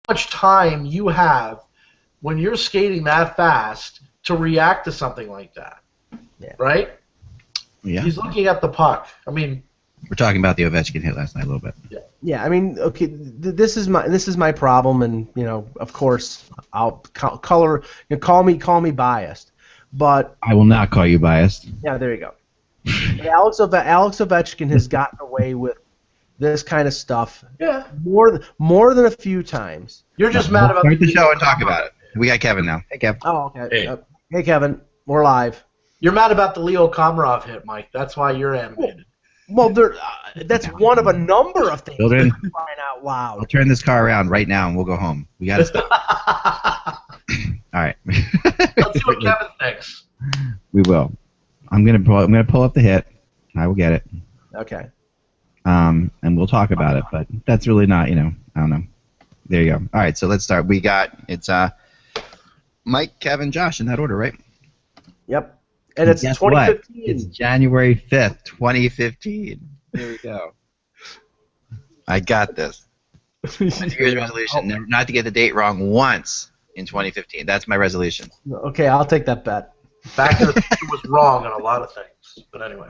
much time you have when you're skating that fast to react to something like that, right? Yeah. He's looking at the puck. I mean, we're talking about the Ovechkin hit last night a little bit. Yeah, I mean, okay, this is my problem, and of course, I'll call me biased, but I will not call you biased. Yeah, there you go. Alex Ovechkin has gotten away with this kind of stuff. Yeah. More than a few times. You're just mad about start the show and talk about it. We got Kevin now. Hey, Kev. Oh, okay. Hey, Kevin. We're live. You're mad about the Leo Komarov hit, Mike. That's why you're animated. Well, that's one of a number of things. Children, crying out loud. I'll turn this car around right now and we'll go home. We got to stop. All right. Let's see what Kevin thinks. We will. I'm gonna pull up the hit. I will get it. Okay. And we'll talk about it, but that's really not, I don't know. There you go. All right, so let's start. It's Mike, Kevin, Josh in that order, right? Yep. And it's 2015. What? It's January 5th, 2015. Here we go. I got this. My New Year's resolution, not to get the date wrong once in 2015. That's my resolution. Okay, I'll take that bet. Back in the future was wrong on a lot of things, but anyway.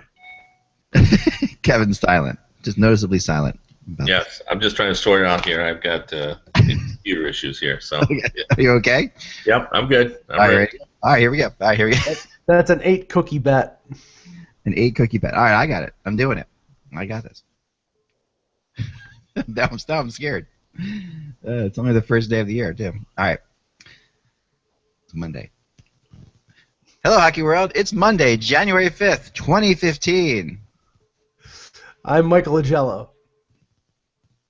Kevin's silent, just noticeably silent. Yes, I'm just trying to sort it out here. I've got computer issues here, so. Okay. Are you okay? Yep, I'm good. All right, here we go. That's an 8-cookie bet. An 8-cookie bet. All right, I got it. I'm doing it. I got this. Now I'm scared. It's only the first day of the year, too. All right. It's Monday. Hello, Hockey World. It's Monday, January 5th, 2015. I'm Michael Agello.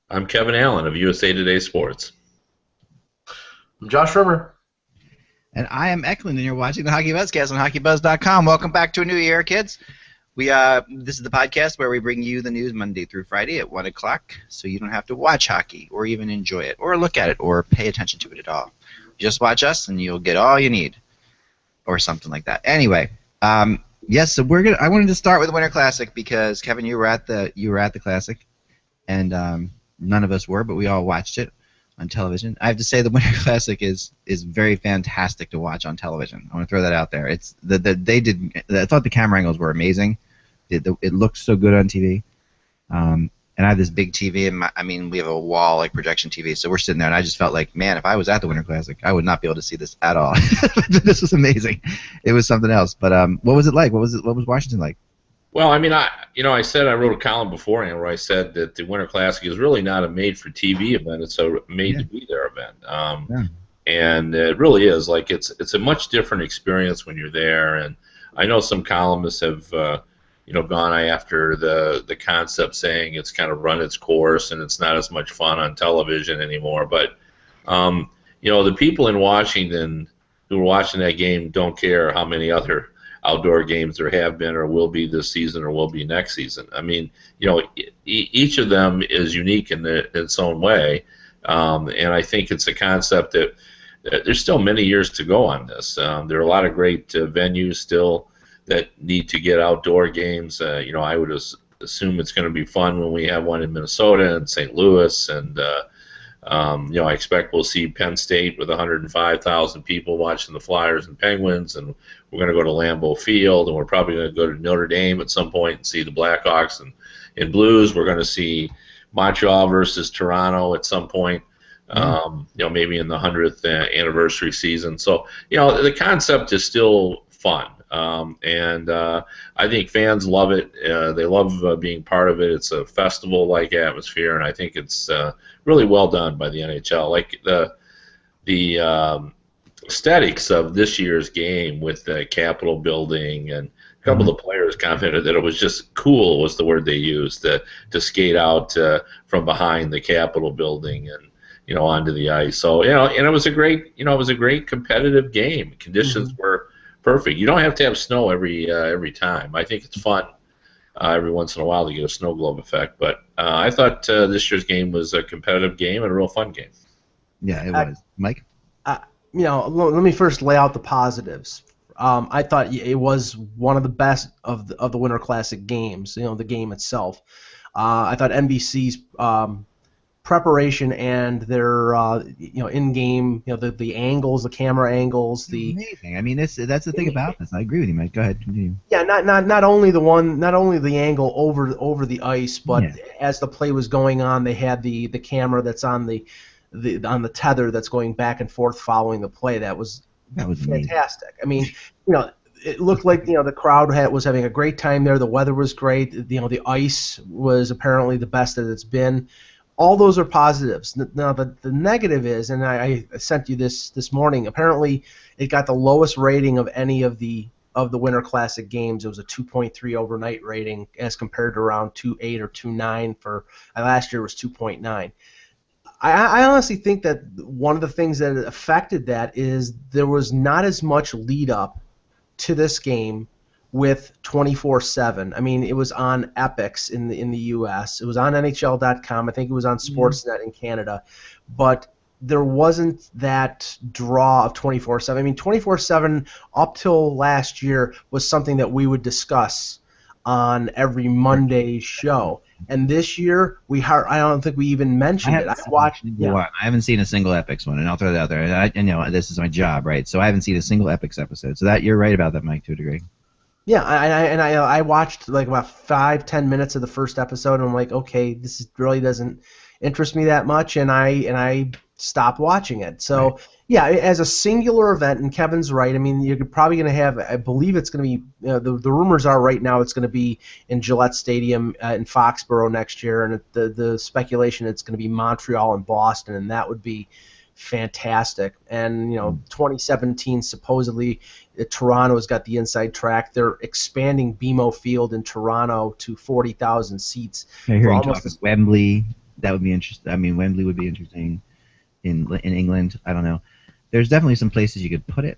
I'm Kevin Allen of USA Today Sports. I'm Josh Rimmer. And I am Eklund, and you're watching the HockeyBuzzcast on HockeyBuzz.com. Welcome back to a new year, kids. This is the podcast where we bring you the news Monday through Friday at 1 o'clock, so you don't have to watch hockey or even enjoy it or look at it or pay attention to it at all. Just watch us, and you'll get all you need, or something like that. Anyway, yes. So I wanted to start with the Winter Classic because Kevin, you were at the Classic, and none of us were, but we all watched it on television. I have to say the Winter Classic is very fantastic to watch on television. I want to throw that out there. I thought the camera angles were amazing. It looked so good on TV. And I have this big TV, and we have a wall like projection TV, so we're sitting there, and I just felt like, man, if I was at the Winter Classic, I would not be able to see this at all. This was amazing. It was something else. But what was it like? What was Washington like? Well, I wrote a column beforehand where I said that the Winter Classic is really not a made-for-TV event; it's a made-to-be-there event. And it really is. Like it's a much different experience when you're there. And I know some columnists have gone after the concept, saying it's kind of run its course and it's not as much fun on television anymore. But the people in Washington who are watching that game don't care how many other outdoor games there have been or will be this season or will be next season. Each of them is unique in its own way, and I think it's a concept that there's still many years to go on this. There are a lot of great venues still that need to get outdoor games. I would assume it's going to be fun when we have one in Minnesota and St. Louis, and I expect we'll see Penn State with 105,000 people watching the Flyers and Penguins, and we're going to go to Lambeau Field, and we're probably going to go to Notre Dame at some point and see the Blackhawks and Blues. We're going to see Montreal versus Toronto at some point. Maybe in the 100th anniversary season. So, the concept is still fun. And I think fans love it. They love being part of it. It's a festival-like atmosphere, and I think it's really well done by the NHL. Like the aesthetics of this year's game with the Capitol building, and a couple of the players commented that it was just cool was the word they used, to skate out from behind the Capitol building and onto the ice. So and it was a great competitive game. Conditions were perfect. You don't have to have snow every time. I think it's fun every once in a while to get a snow globe effect. But I thought this year's game was a competitive game and a real fun game. Yeah, it was. Mike? Let me first lay out the positives. I thought it was one of the best of the Winter Classic games. The game itself. I thought NBC's preparation and their in-game, the angles, the camera angles, amazing. I mean, that's the thing about this. I agree with you, Mike. Go ahead, continue. Yeah, not only the angle over the ice, but as the play was going on, they had the camera that's on the tether that's going back and forth following the play. That was fantastic. Amazing. I mean, it looked like the crowd was having a great time there. The weather was great. The ice was apparently the best that it's been. All those are positives. Now the negative is, and I sent you this morning. Apparently, it got the lowest rating of any of the Winter Classic games. It was a 2.3 overnight rating as compared to around 2.8 or 2.9 for last year was 2.9. I honestly think that one of the things that affected that is there was not as much lead up to this game with 24/7. I mean, it was on Epix in the U.S. It was on NHL.com. I think it was on Sportsnet in Canada, but there wasn't that draw of 24/7. I mean, 24/7 up till last year was something that we would discuss on every Monday show. And this year, I don't think we even mentioned it. I haven't seen a single Epix one, and I'll throw that out there. I this is my job, right? So I haven't seen a single Epix episode. So you're right about that, Mike, to a degree. Yeah, I watched like about 5-10 minutes of the first episode, and I'm like, okay, this really doesn't interest me that much, and I stopped watching it. So right. Yeah, as a singular event, and Kevin's right. I mean, you're probably going to have. I believe it's going to be. The rumors are right now it's going to be in Gillette Stadium in Foxborough next year, and the speculation it's going to be Montreal and Boston, and that would be fantastic. And 2017 supposedly Toronto's got the inside track. They're expanding BMO Field in Toronto to 40,000 seats. I hear you talk of Wembley. That would be interesting. I mean, Wembley would be interesting in England. I don't know. There's definitely some places you could put it.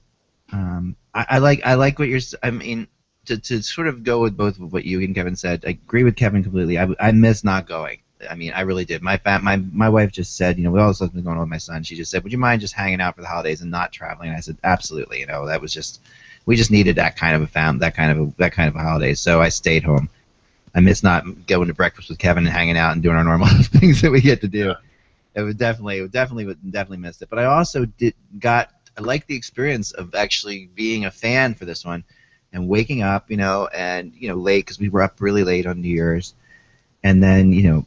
I like what you're. I mean, to sort of go with both of what you and Kevin said. I agree with Kevin completely. I miss not going. I mean, I really did. My wife just said, with all the stuff that's been going on with my son, she just said, would you mind just hanging out for the holidays and not traveling? And I said, absolutely. That was just, we just needed that kind of a holiday. So I stayed home. I miss not going to breakfast with Kevin and hanging out and doing our normal things that we get to do. It was definitely missed it. But I also I liked the experience of actually being a fan for this one and waking up, and late because we were up really late on New Year's, and then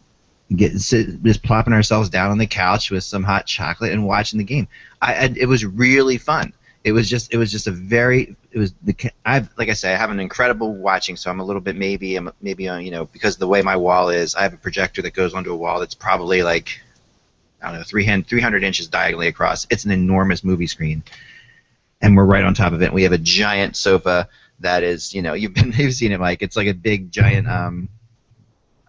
just plopping ourselves down on the couch with some hot chocolate and watching the game. It was really fun. Like I say, I have an incredible watching, so I'm a little bit maybe on, because of the way my wall is, I have a projector that goes onto a wall that's probably like, I don't know, 300 inches diagonally across. It's an enormous movie screen, and we're right on top of it. And we have a giant sofa that is, you've seen it, Mike. It's like a big giant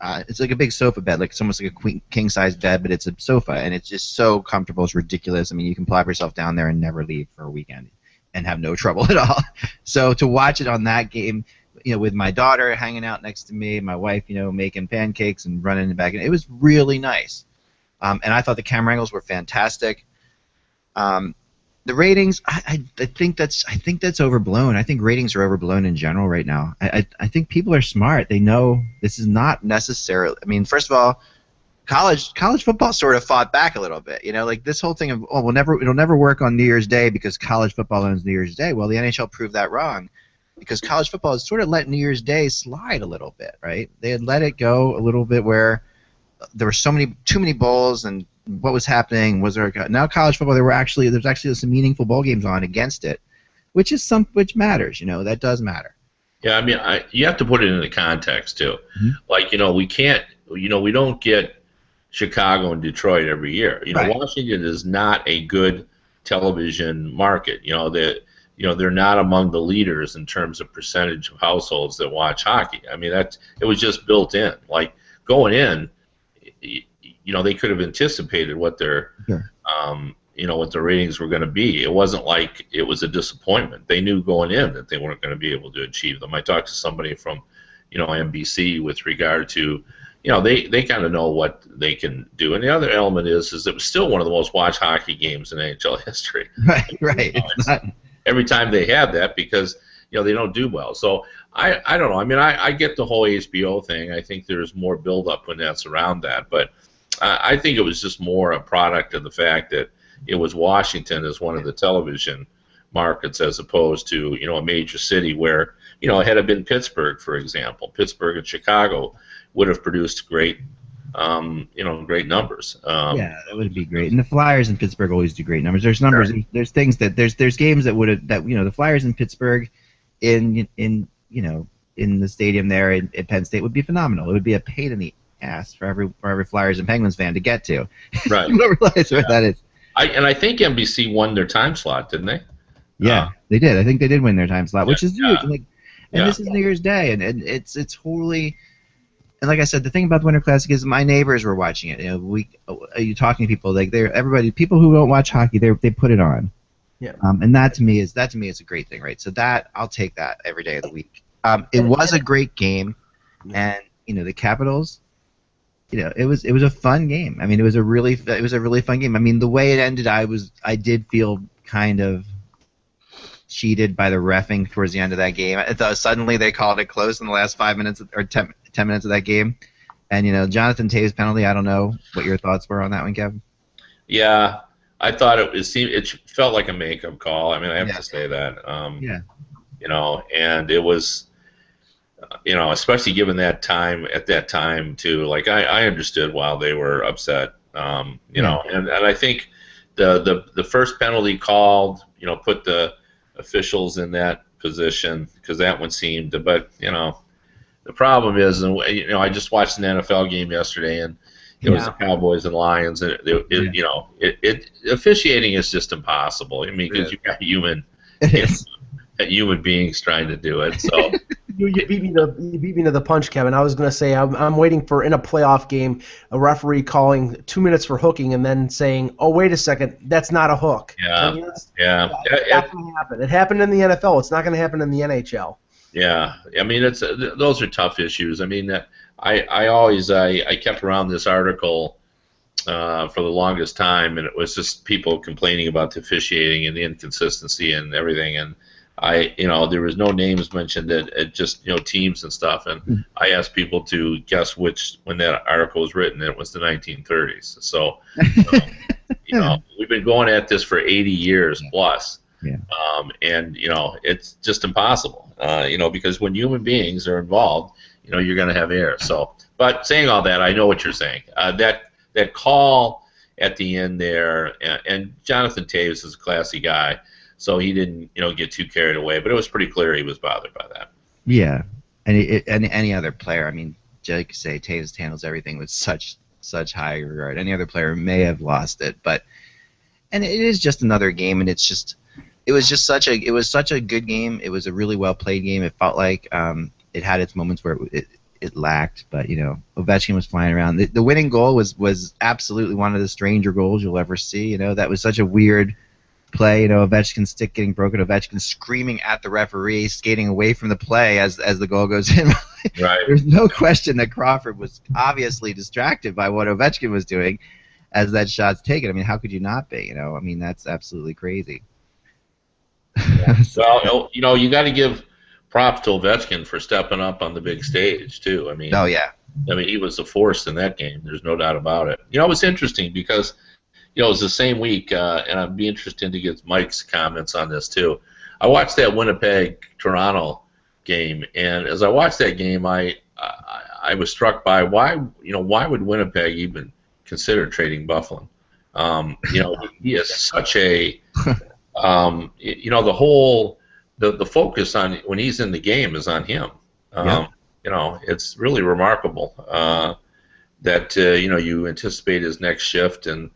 it's like a big sofa bed, like it's almost like a king-size bed, but it's a sofa, and it's just so comfortable. It's ridiculous. I mean, you can plop yourself down there and never leave for a weekend and have no trouble at all. So to watch it on that game, with my daughter hanging out next to me, my wife, making pancakes and running back, it was really nice. And I thought the camera angles were fantastic. The ratings, I think that's overblown. I think ratings are overblown in general right now. I think people are smart. They know this is not necessarily. I mean, first of all, college football sort of fought back a little bit. Like this whole thing of it'll never work on New Year's Day because college football owns New Year's Day. Well, the NHL proved that wrong because college football has sort of let New Year's Day slide a little bit, right? They had let it go a little bit where there were too many bowls and. What was happening? Now college football? There's actually some meaningful bowl games on against it, which matters. That does matter. Yeah, I mean, you have to put it into context too. Mm-hmm. Like we can't. We don't get Chicago and Detroit every year. Right. Washington is not a good television market. They're not among the leaders in terms of percentage of households that watch hockey. I mean, it was just built in. Like going in. They could have anticipated what their, what their ratings were going to be. It wasn't like it was a disappointment. They knew going in that they weren't going to be able to achieve them. I talked to somebody from, NBC with regard to, they kind of know what they can do. And the other element is it was still one of the most watched hockey games in NHL history. Right. Every time they had that because, they don't do well. So I don't know. I mean, I get the whole HBO thing. I think there's more build-up when that's around that, but. I think it was just more a product of the fact that it was Washington as one of the television markets as opposed to, a major city where, had it been Pittsburgh, for example, Pittsburgh and Chicago would have produced great numbers. Yeah, that would be great. And the Flyers in Pittsburgh always do great numbers. There's numbers. Sure. There's things that there's games that would have the Flyers in Pittsburgh in the stadium there at Penn State would be phenomenal. It would be a pain in the ass for every Flyers and Penguins fan to get to. Right. You don't realize what that is. I think NBC won their time slot, didn't they? Yeah, they did. I think they did win their time slot, which is huge. And this is New Year's Day, and it's totally. And like I said, the thing about the Winter Classic is my neighbors were watching it. You talking to people people who don't watch hockey, they put it on. Yeah. And that to me is a great thing, right? So that I'll take that every day of the week. It was a great game, and the Capitals. It was a fun game. I mean, it was a really fun game. I mean, the way it ended, I did feel kind of cheated by the reffing towards the end of that game. I thought suddenly they called it close in the last 5 minutes or 10 minutes of that game, and Jonathan Toews penalty. I don't know what your thoughts were on that one, Kevin. Yeah, I thought it felt like a makeup call. I mean, I have to say that. And it was. Especially given that time at that time too. Like I understood why they were upset. And I think the first penalty called, put the officials in that position because that one seemed. But the problem is, and I just watched an NFL game yesterday, and it was the Cowboys and Lions, and officiating is just impossible. I mean, because you've got human beings trying to do it. So. You beat me to the punch, Kevin. I was going to say I'm waiting for, in a playoff game, a referee calling 2 minutes for hooking and then saying, "Oh, wait a second, that's not a hook." Yeah, It's not going to happen. It happened in the NFL. It's not going to happen in the NHL. Yeah, I mean, those are tough issues. I mean, I kept around this article for the longest time, and it was just people complaining about the officiating and the inconsistency and everything, and there was no names mentioned at just teams and stuff, and I asked people to guess when that article was written, and it was the 1930s. So, we've been going at this for 80 years plus, and it's just impossible, because when human beings are involved, you're going to have error. So, but saying all that, I know what you're saying. That call at the end there, and Jonathan Toews is a classy guy. So he didn't, get too carried away, but it was pretty clear he was bothered by that. Yeah, and any other player, I mean, like you say, Toews handles everything with such high regard. Any other player may have lost it, and it is just another game, and it was such a good game. It was a really well played game. It felt like it had its moments where it lacked, but Ovechkin was flying around. The winning goal was absolutely one of the stranger goals you'll ever see. That was such a weird play, Ovechkin's stick getting broken, Ovechkin screaming at the referee, skating away from the play as the goal goes in. Right. There's no question that Crawford was obviously distracted by what Ovechkin was doing as that shot's taken. I mean, how could you not be? I mean, that's absolutely crazy. Well, you got to give props to Ovechkin for stepping up on the big stage too. I mean, he was a force in that game. There's no doubt about it. It was interesting because. It was the same week, and I'd be interested to get Mike's comments on this too. I watched that Winnipeg-Toronto game, and as I watched that game, I was struck by why would Winnipeg even consider trading Byfuglien? He is such a the whole the focus on when he's in the game is on him. It's really remarkable that you anticipate his next shift and.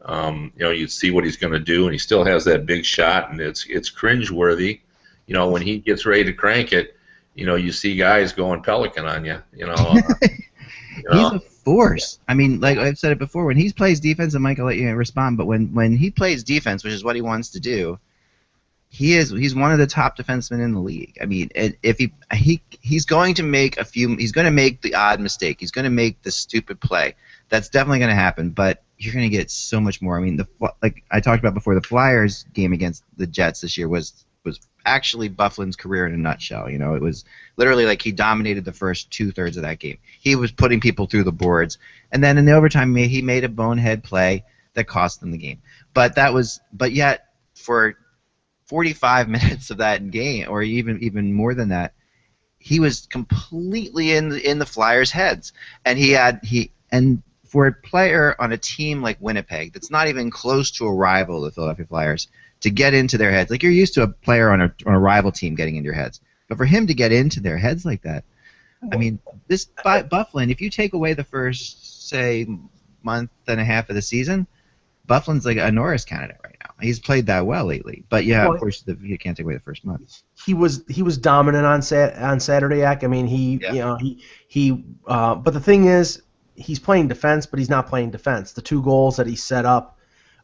You see what he's going to do, and he still has that big shot, and it's cringeworthy. When he gets ready to crank it, you see guys going Pelican on you. He's a force. I mean, like I've said it before, when he plays defense, and Mike, I'll let you respond, but when he plays defense, which is what he wants to do, he's one of the top defensemen in the league. I mean, if he's going to make he's going to make the odd mistake. He's going to make the stupid play. That's definitely going to happen, but you're going to get so much more. I mean, like I talked about before, the Flyers game against the Jets this year was actually Byfuglien's career in a nutshell. You know, it was literally like he dominated the first 2/3 of that game. He was putting people through the boards, and then in the overtime he made a bonehead play that cost them the game. But yet for 45 minutes of that game, or even more than that, he was completely in the Flyers' heads, and for a player on a team like Winnipeg that's not even close to a rival, the Philadelphia Flyers, to get into their heads, like you're used to a player on a rival team getting into your heads, but for him to get into their heads like that, I mean, this Byfuglien, if you take away the first, say, month and a half of the season, Byfuglien's like a Norris candidate right now. He's played that well lately, but yeah, of course, you can't take away the first month. He was dominant on Saturday. I mean, but the thing is, he's playing defense, but he's not playing defense. The 2 goals that he set up,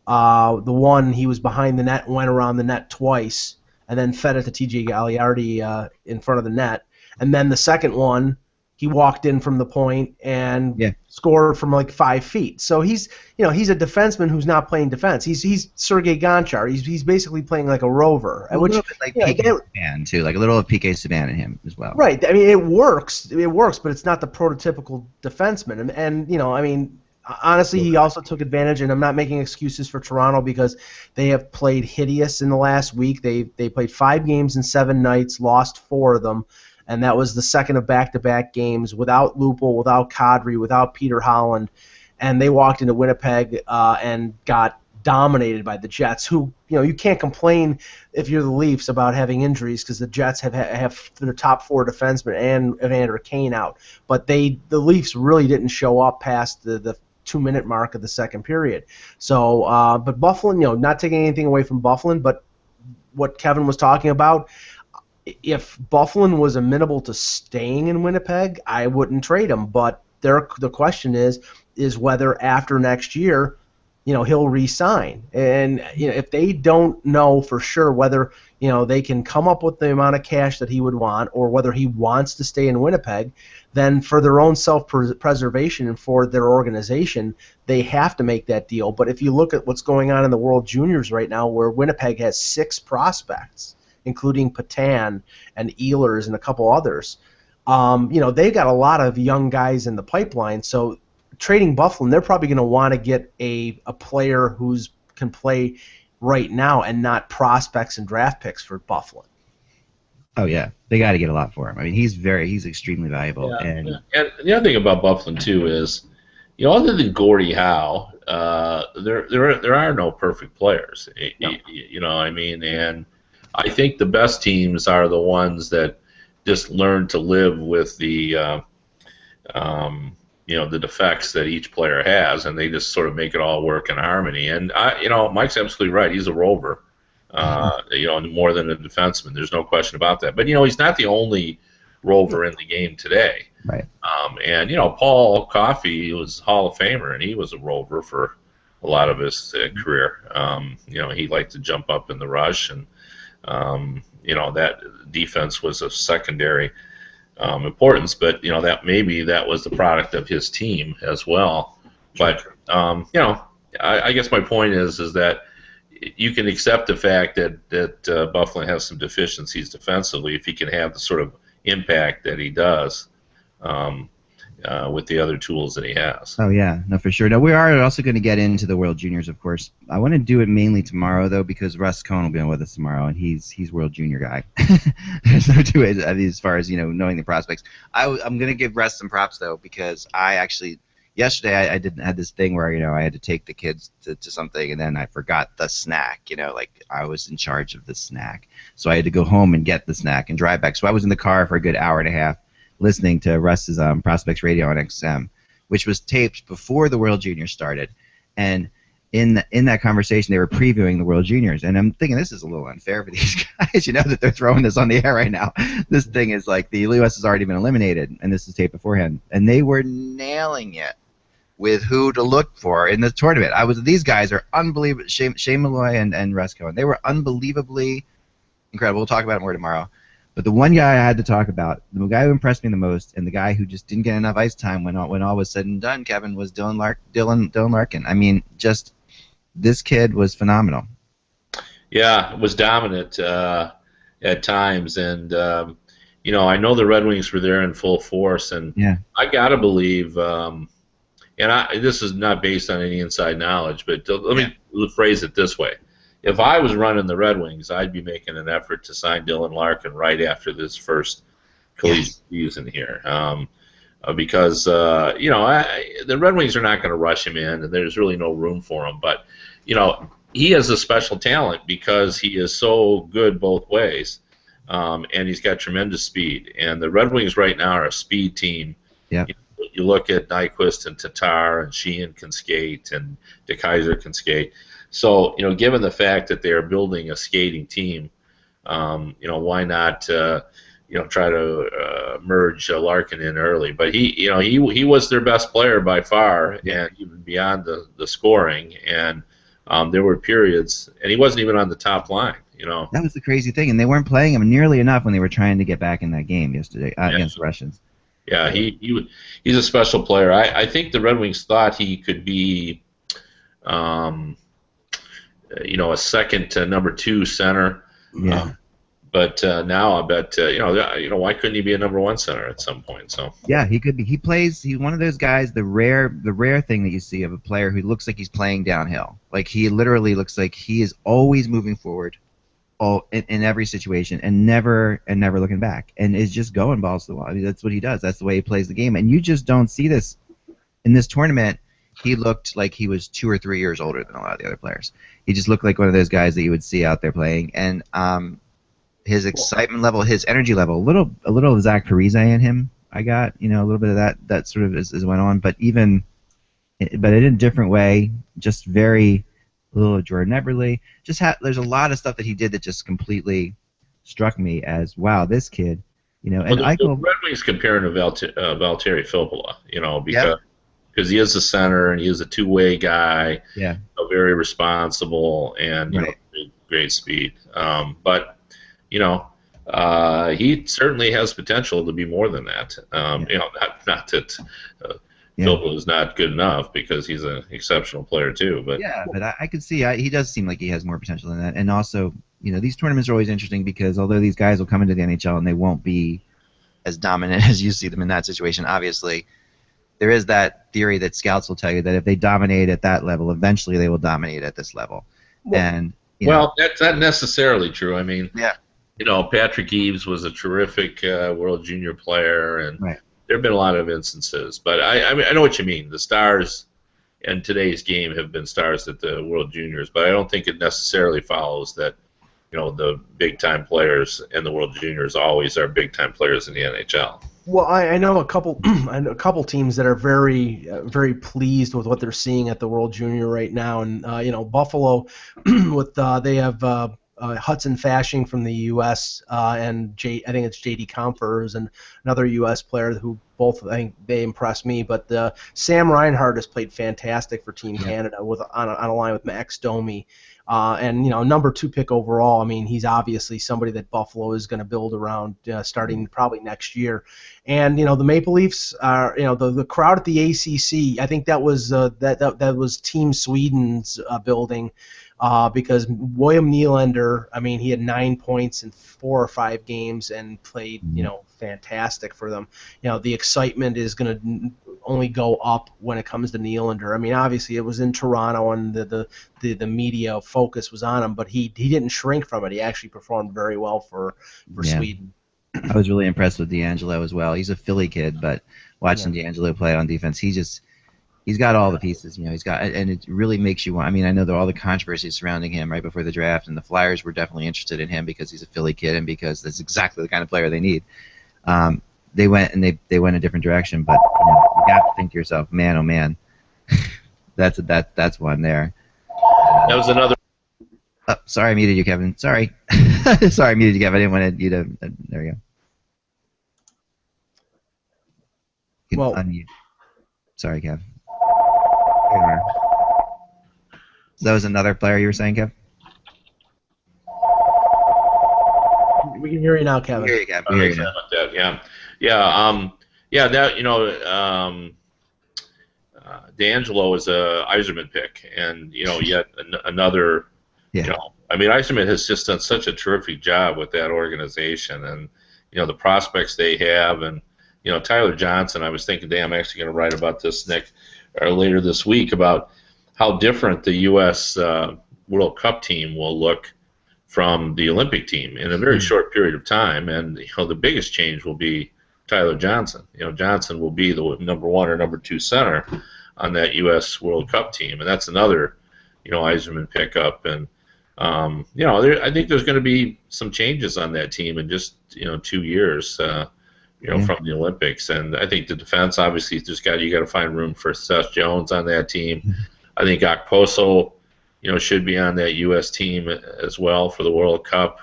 the one he was behind the net, went around the net twice, and then fed it to TJ Gagliardi in front of the net, and then the second one, he walked in from the point and scored from like 5 feet. So he's a defenseman who's not playing defense. He's Sergei Gonchar. He's basically playing like a rover. A little bit like PK Subban too, like a little of PK Subban in him as well. Right. I mean, it works, but it's not the prototypical defenseman. And I mean, honestly, he also took advantage. And I'm not making excuses for Toronto because they have played hideous in the last week. They played 5 games in 7 nights, lost 4 of them. And that was the second of back-to-back games without Lupul, without Kadri, without Peter Holland. And they walked into Winnipeg and got dominated by the Jets, who, you can't complain if you're the Leafs about having injuries because the Jets have their top 4 defensemen and Evander Kane out. But the Leafs really didn't show up past the 2-minute mark of the second period. So, but Byfuglien, not taking anything away from Byfuglien, but what Kevin was talking about, if Byfuglien was amenable to staying in Winnipeg, I wouldn't trade him. But the question is whether after next year, he'll re-sign. And if they don't know for sure whether they can come up with the amount of cash that he would want, or whether he wants to stay in Winnipeg, then for their own self-preservation and for their organization, they have to make that deal. But if you look at what's going on in the World Juniors right now, where Winnipeg has 6 prospects, including Patan and Ehlers and a couple others. They got a lot of young guys in the pipeline. So trading Byfuglien, they're probably going to want to get a player who's can play right now and not prospects and draft picks for Byfuglien. Oh yeah, they got to get a lot for him. I mean, he's extremely valuable. Yeah, and the other thing about Byfuglien too is, other than Gordie Howe, there are no perfect players. No. I mean, and I think the best teams are the ones that just learn to live with the the defects that each player has, and they just sort of make it all work in harmony. And Mike's absolutely right. He's a rover, more than a defenseman. There's no question about that. But he's not the only rover in the game today. Right. And Paul Coffey was Hall of Famer, and he was a rover for a lot of his career. He liked to jump up in the rush and. That defense was of secondary importance, but that was the product of his team as well. But I guess my point is that you can accept the fact that Byfuglien has some deficiencies defensively if he can have the sort of impact that he does with the other tools that he has. Oh yeah, no, for sure. Now we are also going to get into the World Juniors, of course. I want to do it mainly tomorrow though, because Russ Cohn will be on with us tomorrow, and he's World Junior guy. There's no two ways. I mean, as far as knowing the prospects, I'm going to give Russ some props though, because I actually yesterday I had this thing where I had to take the kids to something, and then I forgot the snack. Like I was in charge of the snack, so I had to go home and get the snack and drive back. So I was in the car for a good hour and a half. Listening to Russ's Prospects Radio on XM, which was taped before the World Juniors started, and in that conversation they were previewing the World Juniors, and I'm thinking this is a little unfair for these guys, that they're throwing this on the air right now. This thing is like the U.S. has already been eliminated, and this is taped beforehand, and they were nailing it with who to look for in the tournament. These guys are unbelievable. Shane Malloy and Russ Cohn, they were unbelievably incredible. We'll talk about it more tomorrow. But the one guy I had to talk about, the guy who impressed me the most, and the guy who just didn't get enough ice time when all was said and done, Kevin, was Dylan Larkin. I mean, just this kid was phenomenal. Yeah, was dominant. at times, and I know the Red Wings were there in full force, and I gotta believe, this is not based on any inside knowledge, but let me phrase it this way: if I was running the Red Wings, I'd be making an effort to sign Dylan Larkin right after this first collegiate season here. Because the Red Wings are not going to rush him in, and there's really no room for him. But he has a special talent because he is so good both ways, and he's got tremendous speed. And the Red Wings right now are a speed team. Yeah. You look at Nyquist and Tatar, and Sheehan can skate, and DeKaiser can skate. So given the fact that they are building a skating team, why not? Try to merge Larkin in early, but he was their best player by far, and even beyond the scoring. And there were periods, and he wasn't even on the top line. That was the crazy thing, and they weren't playing him nearly enough when they were trying to get back in that game yesterday against the Russians. Yeah, he's a special player. I think the Red Wings thought he could be, a second to number 2 center. Yeah. But now I bet why couldn't he be a number 1 center at some point? So yeah, he could be. He's one of those guys. The rare thing that you see of a player who looks like he's playing downhill. Like he literally looks like he is always moving forward, in every situation, and never looking back, and is just going balls to the wall. I mean, that's what he does. That's the way he plays the game, and you just don't see this in this tournament. He looked like he was 2 or 3 years older than a lot of the other players. He just looked like one of those guys that you would see out there playing, and his excitement level, his energy level, a little of Zach Parise in him. I got a little bit of that sort of as went on, but in a different way. Just a little of Jordan Eberle. There's a lot of stuff that he did that just completely struck me as wow, this kid. And the Red Wings comparing to Valtteri Filppula, because he is a center and he is a two-way guy. Yeah. Very responsible and great speed. But he certainly has potential to be more than that. Not that Filppula is not good enough, because he's an exceptional player too. But I could see he does seem like he has more potential than that. And also, these tournaments are always interesting because although these guys will come into the NHL and they won't be as dominant as you see them in that situation, obviously, there is that theory that scouts will tell you that if they dominate at that level, eventually they will dominate at this level. That's not necessarily true. I mean, Patrick Eaves was a terrific World Junior player, and there have been a lot of instances. But I know what you mean. The stars in today's game have been stars at the World Juniors, but I don't think it necessarily follows that the big-time players in the World Juniors always are big-time players in the NHL. Well, I know a couple teams that are very very pleased with what they're seeing at the World Junior right now, and Buffalo, with they have Hudson Fasching from the U.S. And I think it's J.D. Comfer, who's another U.S. player who both I think they impress me. But Sam Reinhart has played fantastic for Team Canada on a line with Max Domi. And number 2 pick overall. I mean, he's obviously somebody that Buffalo is going to build around starting probably next year. And the Maple Leafs are the crowd at the ACC. I think that was that was Team Sweden's building. Because William Nylander, I mean, he had 9 points in 4 or 5 games and played, fantastic for them. The excitement is going to only go up when it comes to Nylander. I mean, obviously it was in Toronto and the media focus was on him, but he didn't shrink from it. He actually performed very well for Sweden. I was really impressed with D'Angelo as well. He's a Philly kid, but watching D'Angelo play on defense, he's got all the pieces, and it really makes you want. I mean, I know there are all the controversies surrounding him right before the draft, and the Flyers were definitely interested in him because he's a Philly kid and because that's exactly the kind of player they need. They went a different direction, but you got to think to yourself, man, oh man, that's one there. That was another. Oh, sorry, I muted you, Kevin. Sorry, sorry, I muted you, Kevin. I didn't want you to. There you go. Well, unmute. Sorry, Kev. So that was another player you were saying, Kev? We can hear you now, Kevin. We hear you, Kev. We hear you now. That, D'Angelo is a Yzerman pick, and yet another I mean, Yzerman has just done such a terrific job with that organization, and the prospects they have, and Tyler Johnson. I was thinking, I'm actually going to write about this later this week about how different the U.S. World Cup team will look from the Olympic team in a very short period of time, and the biggest change will be Tyler Johnson. Johnson will be the number 1 or number 2 center on that U.S. World Cup team, and that's another Yzerman pickup. And I think there's going to be some changes on that team in just 2 years, from the Olympics. And I think the defense, obviously, you got to find room for Seth Jones on that team. I think Okposo, should be on that U.S. team as well for the World Cup.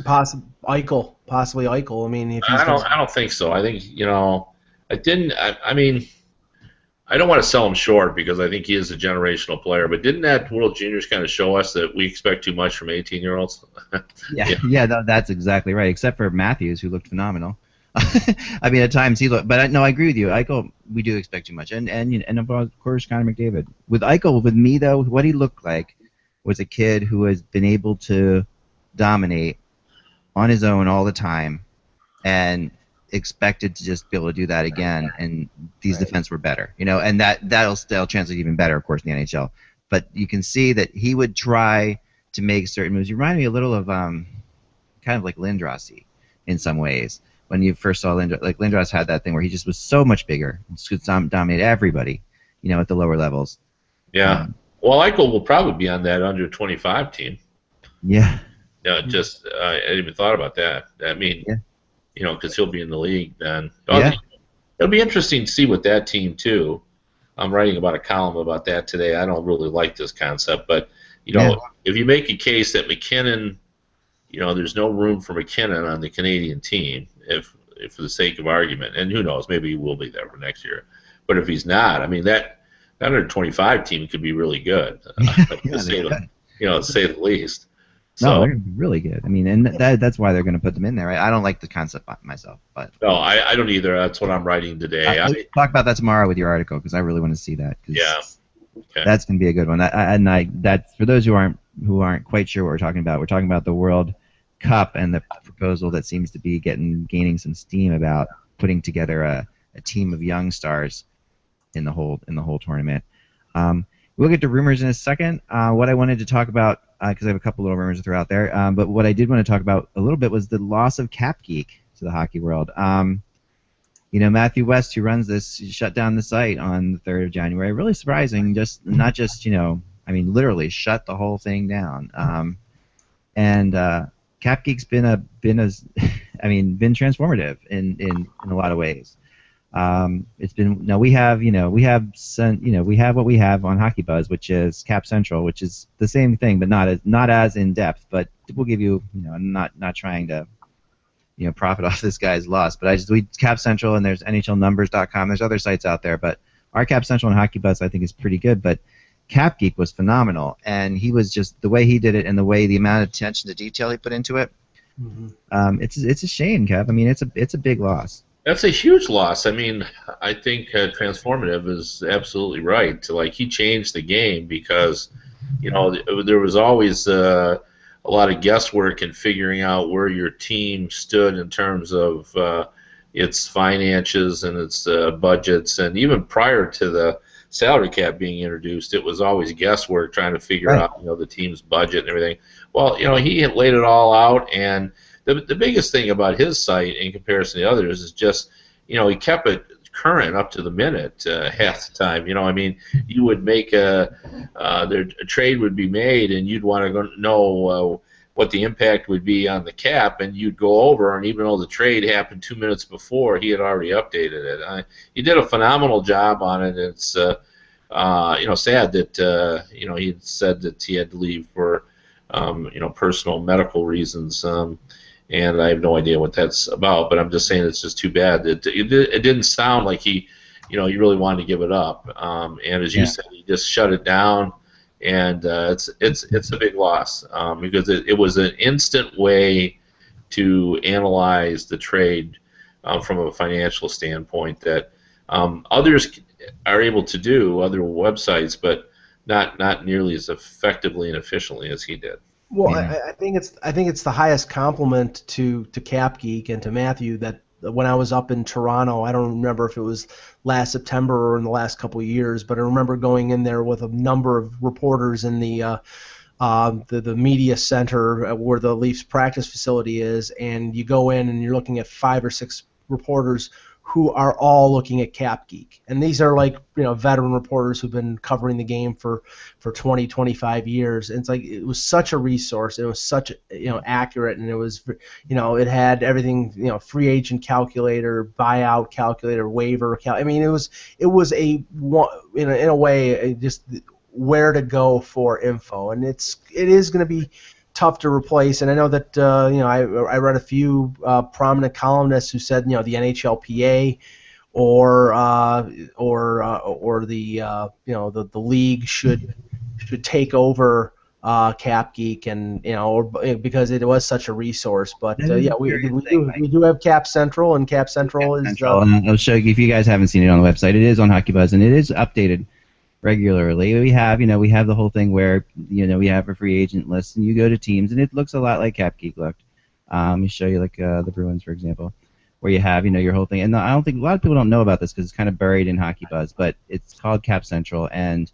Possibly Eichel. I mean, if he's I don't think so. I think I mean, I don't want to sell him short because I think he is a generational player. But didn't that World Juniors kind of show us that we expect too much from 18-year-olds? Yeah, that's exactly right. Except for Matthews, who looked phenomenal. I mean, at times he looked, but no, I agree with you. Eichel, we do expect too much, and of course Connor McDavid. With Eichel, with me though, what he looked like was a kid who has been able to dominate on his own all the time, and expected to just be able to do that again. And these defense were better, and that'll translate even better, of course, in the NHL. But you can see that he would try to make certain moves. You remind me a little of kind of like Lindros in some ways. When you first saw Lindros, like Lindros had that thing where he just was so much bigger and could dominate everybody, at the lower levels. Yeah. Well, Eichel will probably be on that under 25 team. Yeah. I hadn't even thought about that. I mean, because he'll be in the league then. It'll be interesting to see with that team too. I'm writing about a column about that today. I don't really like this concept, but if you make a case that McKinnon, there's no room for McKinnon on the Canadian team, if for the sake of argument, and who knows, maybe he will be there for next year. But if he's not, I mean, that under 25 team could be really good, to say the least. So, no, they're going to be really good. I mean, and that's why they're going to put them in there. I don't like the concept myself, but no, I don't either. That's what I'm writing today. We'll talk about that tomorrow with your article because I really want to see that. Yeah, okay. That's going to be a good one. That's for those who aren't quite sure what we're talking about. We're talking about the World Cup and the proposal that seems to be gaining some steam about putting together a team of young stars in the whole tournament. We'll get to rumors in a second. What I wanted to talk about, because I have a couple little rumors to throw out there, but what I did want to talk about a little bit was the loss of CapGeek to the hockey world. Matthew West, who runs this, shut down the site on the 3rd of January. Really surprising. Literally shut the whole thing down. And CapGeek's been transformative in a lot of ways. It's been we have what we have on HockeyBuzz, which is Cap Central, which is the same thing, but not as in depth. But we'll give you, I'm not trying to profit off this guy's loss, but we Cap Central, and there's NHLnumbers.com. There's other sites out there, but our Cap Central and HockeyBuzz I think is pretty good. But CapGeek was phenomenal, and he was just the way he did it and the amount of attention to detail he put into it. Mm-hmm. It's a shame, Kev. I mean, it's a big loss. That's a huge loss. I mean, I think transformative is absolutely right. He changed the game because, there was always a lot of guesswork in figuring out where your team stood in terms of its finances and its budgets, and even prior to the salary cap being introduced, it was always guesswork trying to figure out the team's budget and everything. Well, he had laid it all out, and the biggest thing about his site in comparison to others is just he kept it current up to the minute half the time. You would make a trade would be made, and you'd want to know what the impact would be on the cap, and you'd go over, and even though the trade happened 2 minutes before, he had already updated it. He did a phenomenal job on it. It's sad that he said that he had to leave for personal medical reasons, and I have no idea what that's about. But I'm just saying it's just too bad that it didn't sound like he really wanted to give it up. And as you said, he just shut it down. And it's a big loss because it was an instant way to analyze the trade from a financial standpoint that others are able to do, other websites, but not nearly as effectively and efficiently as he did. Well, Yeah. I think it's the highest compliment to CapGeek and to Matthew that when I was up in Toronto, I don't remember if it was last September or in the last couple of years, but I remember going in there with a number of reporters in the media center where the Leafs practice facility is, and you go in and you're looking at 5 or 6 reporters who are all looking at CapGeek. And these are like, veteran reporters who've been covering the game for 20, 25 years. And it's like, it was such a resource. It was such, accurate, and it was, it had everything, free agent calculator, buyout calculator, waiver I mean, it was in a way, just where to go for info. And it is going to be tough to replace. And I know that I read a few prominent columnists who said the NHLPA or the league should take over CapGeek, and because it was such a resource. But we do have Cap Central, and Cap Central is. And I'll show you if you guys haven't seen it on the website. It is on HockeyBuzz, and it is updated regularly. We have the whole thing where we have a free agent list, and you go to teams, and it looks a lot like CapGeek looked. Let me show you the Bruins, for example, where you have your whole thing. And I don't think a lot of people don't know about this because it's kind of buried in HockeyBuzz, but it's called Cap Central, and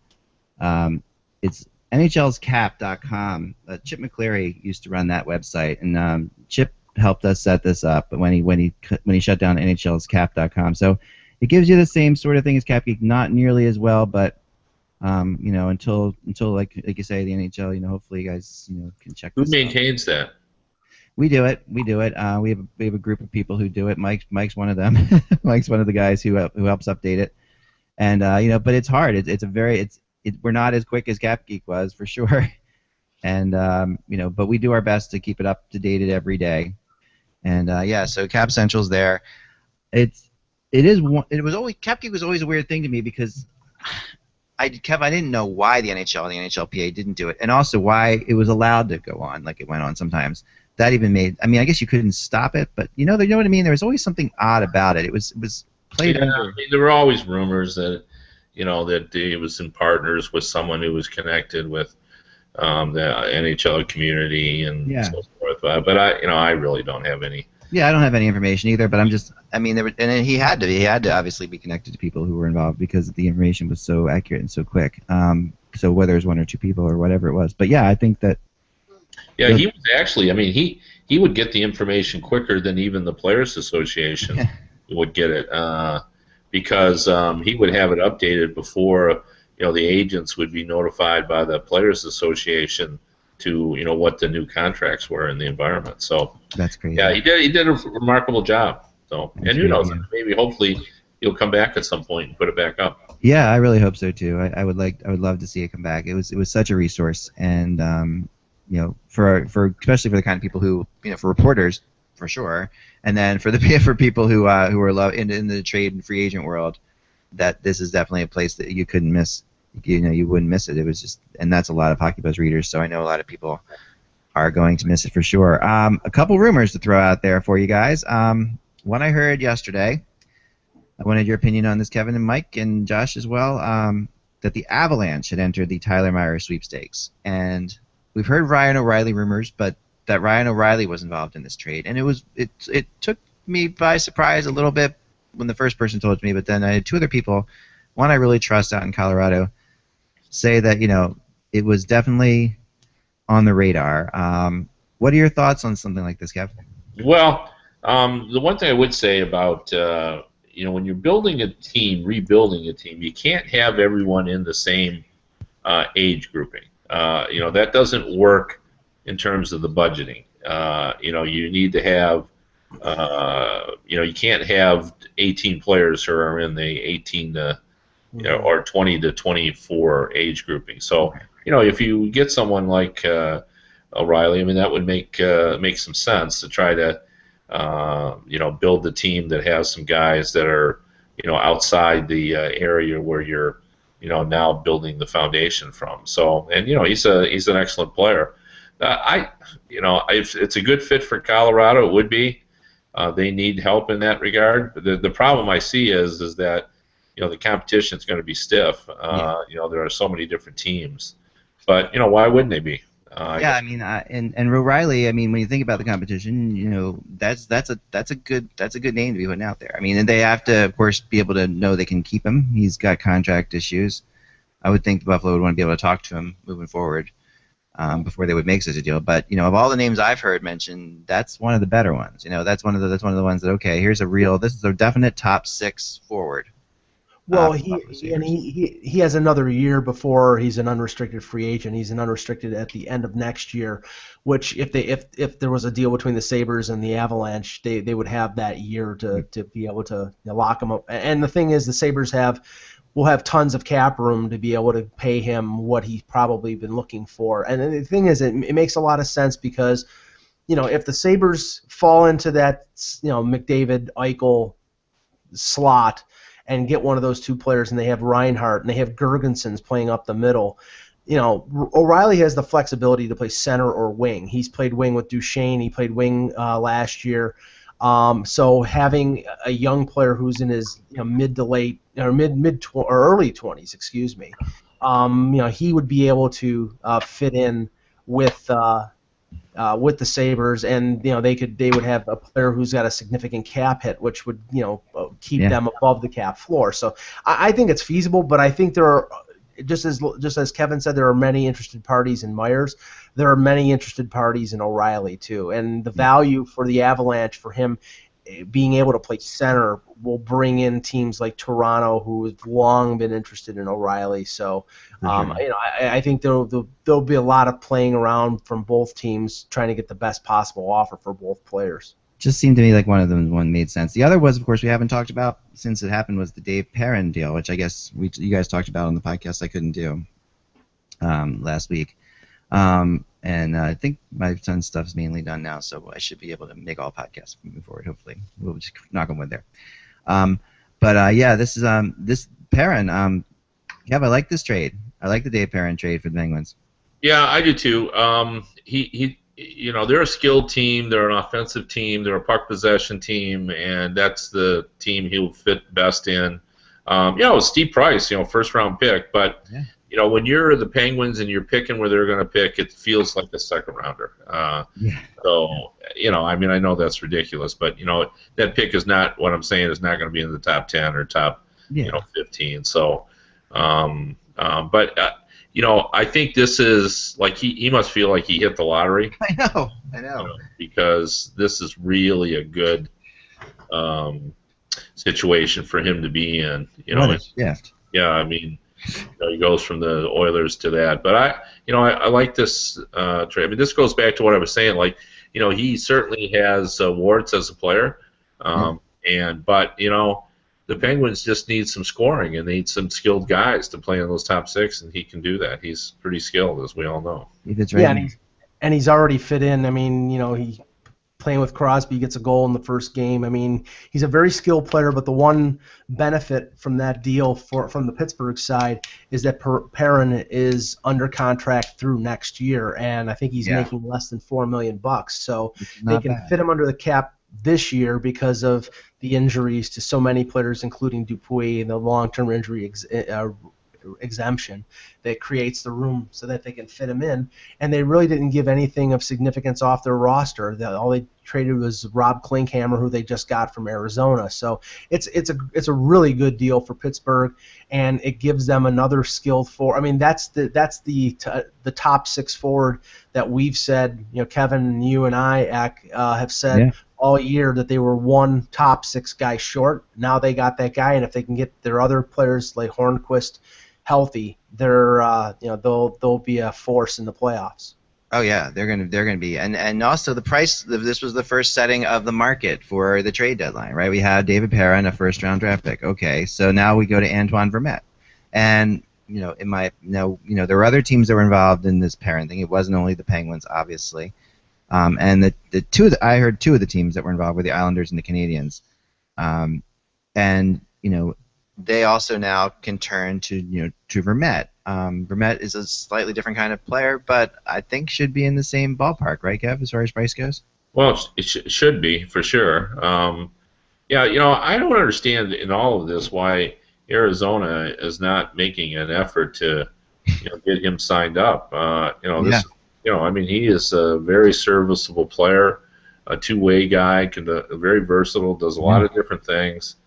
it's NHLsCap.com. Chip McCleary used to run that website, and Chip helped us set this up when he shut down NHLsCap.com. So it gives you the same sort of thing as CapGeek, not nearly as well, but until like you say, the NHL, hopefully you guys can check. Who maintains that? We do it. We have a group of people who do it. Mike's one of them. Mike's one of the guys who helps update it. And but it's hard. We're not as quick as CapGeek was, for sure. And but we do our best to keep it up to date every day. And so Cap Central's there. CapGeek was always a weird thing to me because I didn't know why the NHL and the NHLPA didn't do it, and also why it was allowed to go on like it went on sometimes. That even made, I guess you couldn't stop it, but you know what I mean. There was always something odd about it. It was played under. There were always rumors that that it was in partners with someone who was connected with the NHL community and so forth. But I really don't have any. Yeah, I don't have any information either, but he had to obviously be connected to people who were involved because the information was so accurate and so quick. So whether it was 1 or 2 people or whatever it was, but yeah, I think that. Yeah, he was actually. He would get the information quicker than even the Players Association would get it because he would have it updated before the agents would be notified by the Players Association to what the new contracts were in the environment. So that's great. Yeah, he did a remarkable job. So that's who knows? Yeah. Maybe hopefully he'll come back at some point and put it back up. Yeah, I really hope so too. I would love to see it come back. It was such a resource, and for especially for the kind of people who for reporters for sure, and then for people who are in the trade and free agent world, that this is definitely a place that you couldn't miss. You wouldn't miss it. It was just, and that's a lot of HockeyBuzz readers, so I know a lot of people are going to miss it for sure. A couple rumors to throw out there for you guys. One I heard yesterday. I wanted your opinion on this, Kevin and Mike and Josh as well. That the Avalanche had entered the Tyler Myers sweepstakes, and we've heard Ryan O'Reilly rumors, but that Ryan O'Reilly was involved in this trade, and it took me by surprise a little bit when the first person told me, but then I had 2 other people, one I really trust out in Colorado, say that it was definitely on the radar. What are your thoughts on something like this, Kev? Well, the one thing I would say about when you're building a team, rebuilding a team, you can't have everyone in the same age grouping. That doesn't work in terms of the budgeting. You need to have you can't have 18 players who are in the 18 to or 20 to 24 age grouping. So, if you get someone like O'Reilly, that would make some sense to try to, build the team that has some guys that are, outside the area where you're, now building the foundation from. So, and he's an excellent player. If it's a good fit for Colorado, it would be. They need help in that regard. The problem I see is that the competition is going to be stiff. There are so many different teams, but why wouldn't they be? I mean, and O'Reilly. I mean, when you think about the competition, that's a good name to be putting out there. I mean, and they have to, of course, be able to know they can keep him. He's got contract issues. I would think Buffalo would want to be able to talk to him moving forward before they would make such a deal. But of all the names I've heard mentioned, that's one of the better ones. That's one of the ones that this is a definite top 6 forward. Well, he has another year before he's an unrestricted free agent. He's an unrestricted at the end of next year, which if there was a deal between the Sabres and the Avalanche, they would have that year to be able to lock him up. And the thing is, the Sabres will have tons of cap room to be able to pay him what he's probably been looking for. And the thing is, it makes a lot of sense because, if the Sabres fall into that, McDavid, Eichel slot and get one of those two players, and they have Reinhart and they have Girgensons playing up the middle, O'Reilly has the flexibility to play center or wing. He's played wing with Duchesne. He played wing last year. So having a young player who's in his mid to late or or early 20s, excuse me, he would be able to fit in with the Sabres, and they would have a player who's got a significant cap hit, which would keep them above the cap floor. So I think it's feasible, but I think there are, just as Kevin said, there are many interested parties in Myers. There are many interested parties in O'Reilly too, and the value for the Avalanche for him being able to play center will bring in teams like Toronto, who have long been interested in O'Reilly. So, I think there'll be a lot of playing around from both teams, trying to get the best possible offer for both players. Just seemed to me like one of them made sense. The other was, of course, we haven't talked about since it happened, was the Dave Perron deal, which I guess you guys talked about on the podcast. I couldn't do last week. And I think my son's stuff's mainly done now, so I should be able to make all podcasts moving forward. Hopefully, we'll just knock on wood there. This is this Perron. Kev, I like this trade. I like the Dave Perron trade for the Penguins. Yeah, I do too. They're a skilled team. They're an offensive team. They're a puck possession team, and that's the team he'll fit best in. Steep price, first round pick, but. Yeah. When you're the Penguins and you're picking where they're going to pick, it feels like a second rounder. So, I know that's ridiculous, but, that pick is not, what I'm saying, is not going to be in the top 10 or top, 15. So, I think this is, like, he must feel like he hit the lottery. I know. Because this is really a good situation for him to be in. He goes from the Oilers to that, but I like this trade. This goes back to what I was saying. Like, he certainly has warts as a player, but the Penguins just need some scoring and they need some skilled guys to play in those top 6, and he can do that. He's pretty skilled, as we all know. And he's already fit in. He playing with Crosby, gets a goal in the first game. He's a very skilled player, but the one benefit from that deal from the Pittsburgh side is that Perron is under contract through next year, and I think he's making less than $4 million. So they can fit him under the cap this year because of the injuries to so many players, including Dupuis, and the long-term injury exemption that creates the room so that they can fit him in. And they really didn't give anything of significance off their roster. All they traded was Rob Klinkhammer, who they just got from Arizona. So it's a really good deal for Pittsburgh, and it gives them another skilled forward. That's the top 6 forward that we've said. Kevin, you and I have said all year that they were one top 6 guy short. Now they got that guy, and if they can get their other players like Hornquist healthy, they'll be a force in the playoffs. Oh yeah, they're gonna be, and also the price. This was the first setting of the market for the trade deadline, right? We had David Perron, a first-round draft pick. Okay, so now we go to Antoine Vermette, and there were other teams that were involved in this Perron thing. It wasn't only the Penguins, obviously, and I heard 2 of the teams that were involved were the Islanders and the Canadiens, they also now can turn to Vermette. Vermette is a slightly different kind of player, but I think should be in the same ballpark, right, Kev, as far as price goes? Well, it should be, for sure. I don't understand in all of this why Arizona is not making an effort to get him signed up. I mean, he is a very serviceable player, a two-way guy, very versatile, does a lot of different things,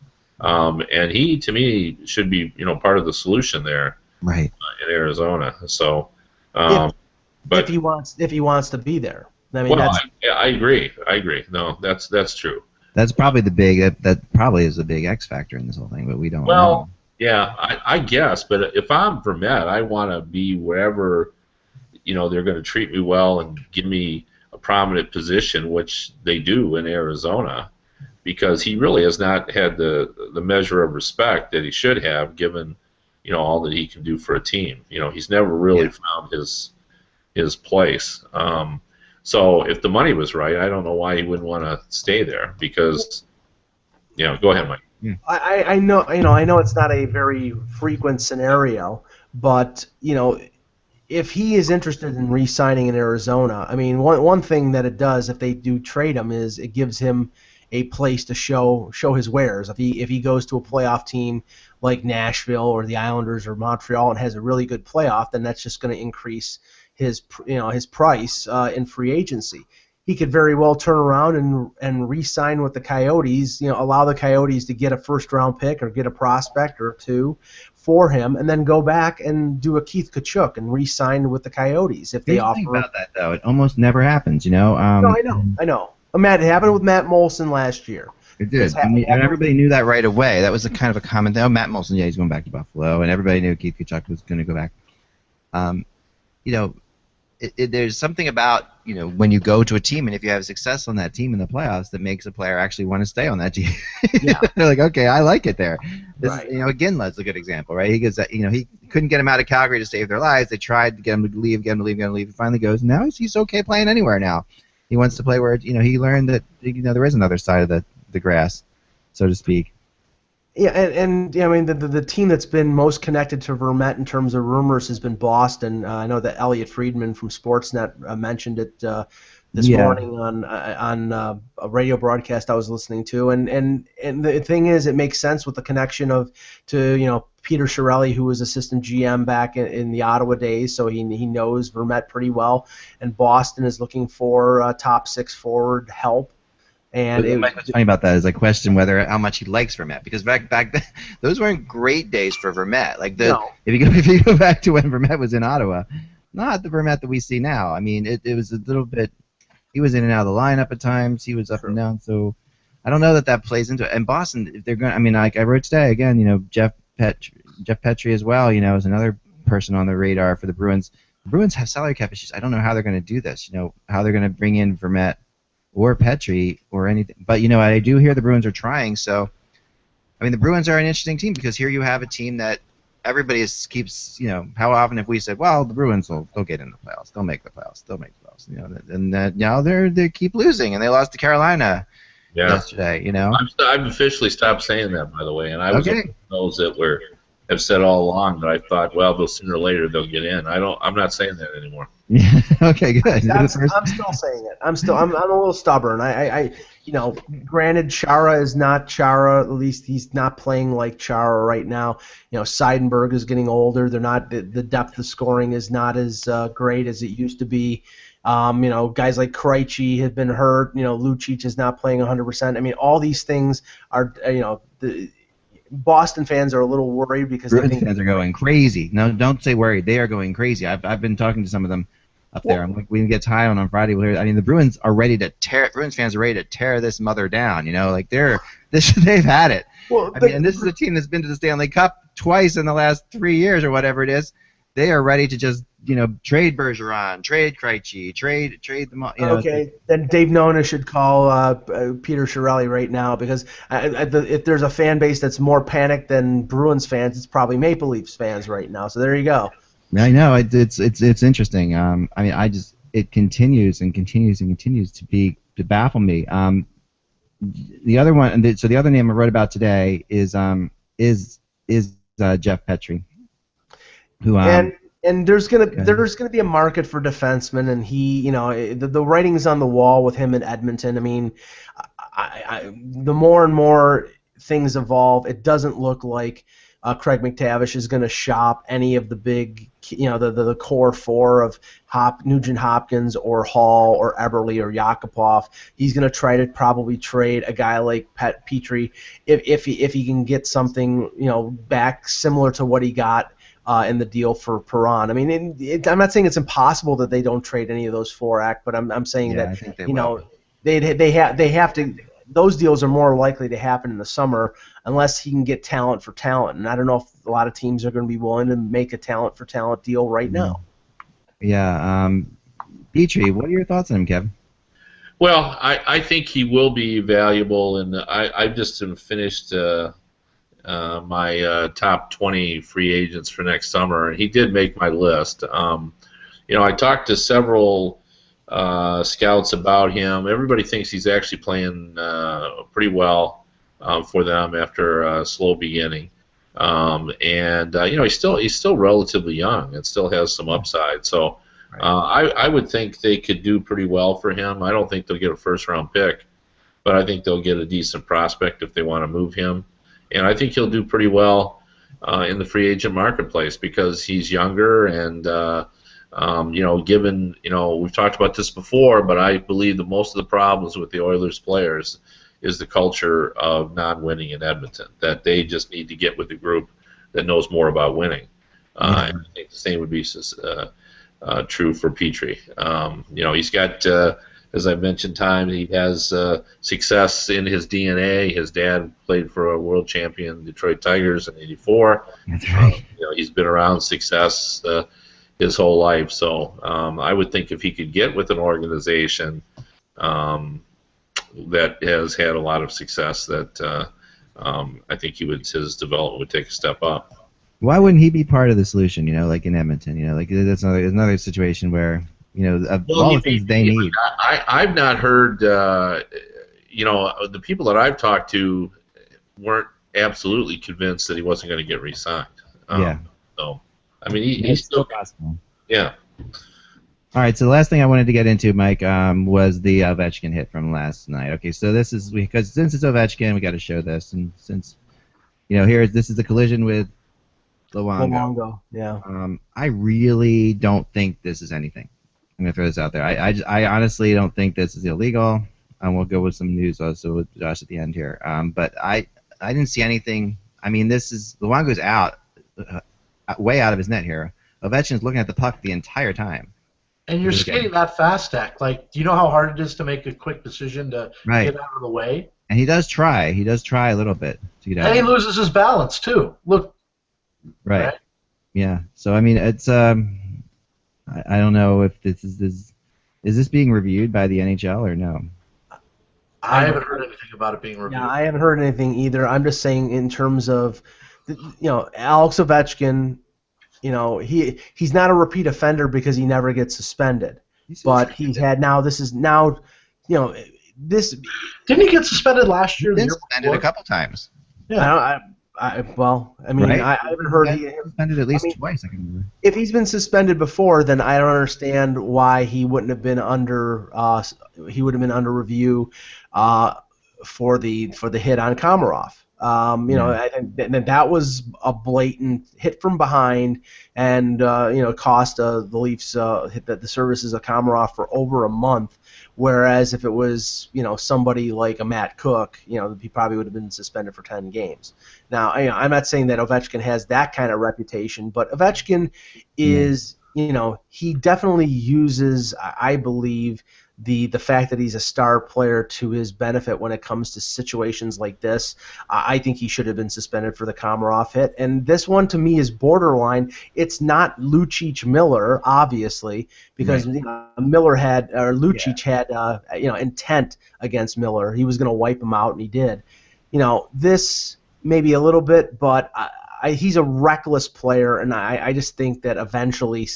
and he, to me, should be part of the solution there, right, in Arizona. So, if he wants to be there, I mean, I agree. No, that's true. That's probably that probably is the big X factor in this whole thing, but we don't know. Well, yeah, I guess, but if I'm Vermette, I want to be wherever they're going to treat me well and give me a prominent position, which they do in Arizona, because he really has not had the measure of respect that he should have, given all that he can do for a team. He's never really found his place. So if the money was right, I don't know why he wouldn't want to stay there, because go ahead, Mike. I know it's not a very frequent scenario, but if he is interested in re-signing in Arizona, I mean, one thing that it does if they do trade him is it gives him a place to show his wares. If he goes to a playoff team like Nashville or the Islanders or Montreal and has a really good playoff, then that's just going to increase his price in free agency. He could very well turn around and re-sign with the Coyotes, allow the Coyotes to get a first-round pick or get a prospect or two for him, and then go back and do a Keith Tkachuk and re-sign with the Coyotes if they offer. Think about that, though. It almost never happens, No, I know. It happened with Matt Molson last year. It did, and everybody knew that right away. That was a kind of a common thing. Oh, Matt Molson, he's going back to Buffalo, and everybody knew Keith Tkachuk was going to go back. There's something about when you go to a team and if you have success on that team in the playoffs that makes a player actually want to stay on that team. Yeah. They're like, okay, I like it there. This right. Ginla's a good example, right? He goes, he couldn't get him out of Calgary to save their lives. They tried to get him to leave, He finally goes. Now he's okay playing anywhere now. He wants to play where he learned that there is another side of the grass, so to speak. Yeah, and I mean the team that's been most connected to Vermette in terms of rumors has been Boston. I know that Elliot Friedman from Sportsnet mentioned it this morning on a radio broadcast I was listening to, and the thing is, it makes sense with the connection to Peter Chiarelli, who was assistant GM back in the Ottawa days, so he knows Vermette pretty well, and Boston is looking for top six forward help. And what's funny about that is I question how much he likes Vermette, because back then those weren't great days for Vermette. If you go back to when Vermette was in Ottawa, not the Vermette that we see now. I mean, it was a little bit. He was in and out of the lineup at times. He was up and down. So I don't know that plays into it. And Boston, if they're going, I mean, like I wrote today again. Jeff Petri as well. Is another person on the radar for the Bruins. The Bruins have salary cap issues. I don't know how they're going to do this. How they're going to bring in Vermette or Petri or anything. But, I do hear the Bruins are trying. So, I mean, the Bruins are an interesting team because here you have a team that everybody keeps, how often have we said, well, the Bruins they'll get in the playoffs. They'll make the playoffs. And now they keep losing, and they lost to Carolina yesterday, I've officially stopped saying that, by the way, and I was one of those that have said all along that I thought, well, sooner or later they'll get in. I'm not saying that anymore. Okay, good. I'm still saying it. I'm a little stubborn. Granted, Chara is not Chara. At least he's not playing like Chara right now. Seidenberg is getting older. They're not the depth of scoring is not as great as it used to be. Guys like Krejci have been hurt. Lucic is not playing 100%. I mean, all these things are the Boston fans are a little worried because Bruins fans are going crazy. No, don't say worried. They are going crazy. I've been talking to some of them up there. I'm like, we can get Ty on Friday. I mean, the Bruins are ready to tear. Bruins fans are ready to tear this mother down. They've had it. Well, and this is a team that's been to the Stanley Cup twice in the last 3 years or whatever it is. They are ready to just trade Bergeron, trade Krejci, trade them all. Okay, then Dave Nona should call Peter Chiarelli right now, because if there's a fan base that's more panicked than Bruins fans, it's probably Maple Leafs fans right now. So there you go. I know it's interesting. It continues and continues and continues to baffle me. The other one, so the other name I wrote about today is Jeff Petri, who and there's gonna be a market for defensemen, and he, the writing's on the wall with him in Edmonton. I mean, the more and more things evolve, it doesn't look like Craig McTavish is going to shop any of the big, the core four of Nugent Hopkins or Hall or Eberle or Yakupov. He's going to try to probably trade a guy like Petri if he can get something back similar to what he got in the deal for Perron. I mean, I'm not saying it's impossible that they don't trade any of those four, but I'm saying that I think they have to. Those deals are more likely to happen in the summer unless he can get talent for talent. And I don't know if a lot of teams are going to be willing to make a talent for talent deal right now. Yeah. Petri, what are your thoughts on him, Kevin? Well, I think he will be valuable, and I've just finished my top 20 free agents for next summer. He did make my list. I talked to several scouts about him. Everybody thinks he's actually playing pretty well for them after a slow beginning. He's still relatively young and still has some upside. So I would think they could do pretty well for him. I don't think they'll get a first-round pick, but I think they'll get a decent prospect if they want to move him. And I think he'll do pretty well in the free agent marketplace because he's younger and given, we've talked about this before, but I believe that most of the problems with the Oilers players is the culture of non-winning in Edmonton, that they just need to get with a group that knows more about winning. I think the same would be true for Petri. He's got, as I mentioned, he has success in his DNA. His dad played for a world champion Detroit Tigers in ¡84. That's right. He's been around success his whole life. So I would think if he could get with an organization that has had a lot of success, that I think his development would take a step up. Why wouldn't he be part of the solution? Like in Edmonton, that's another situation where all the things they need. I've not heard. The people that I've talked to weren't absolutely convinced that he wasn't going to get re-signed. So. I mean, he's still possible. Yeah. All right. So the last thing I wanted to get into, Mike, was the Ovechkin hit from last night. Okay. So this is because since it's Ovechkin, we got to show this, and since this is the collision with Luongo. Yeah. I really don't think this is anything. I'm gonna throw this out there. I honestly don't think this is illegal. We'll go with some news also with Josh at the end here. But I didn't see anything. I mean, Luongo's out. Way out of his net here. Ovechkin's looking at the puck the entire time. And you're skating that fast, Dak. Like, do you know how hard it is to make a quick decision to get out of the way? And he does try. He does try a little bit to get out. And he loses his balance too. Look. Right. Yeah. So I mean, it's I don't know if this is this being reviewed by the NHL or no. I haven't heard anything about it being reviewed. Yeah, I haven't heard anything either. I'm just saying in terms of. Alex Ovechkin, he's not a repeat offender because he never gets suspended. But he's had this. Didn't he get suspended last year? He's been suspended a couple times. Yeah. I haven't heard he suspended at least twice. I can remember. If he's been suspended before, then I don't understand why he wouldn't have been under. He would have been under review for the hit on Komarov. That was a blatant hit from behind, and cost the Leafs the services of Komarov for over a month. Whereas if it was somebody like a Matt Cook, he probably would have been suspended for 10 games. Now I'm not saying that Ovechkin has that kind of reputation, but Ovechkin is he definitely uses, I believe, the fact that he's a star player to his benefit when it comes to situations like this. I think he should have been suspended for the Komarov hit. And this one, to me, is borderline. It's not Lucic-Miller, obviously, because Lucic had intent against Miller. He was going to wipe him out, and he did. This maybe a little bit, but he's a reckless player, and I just think that eventually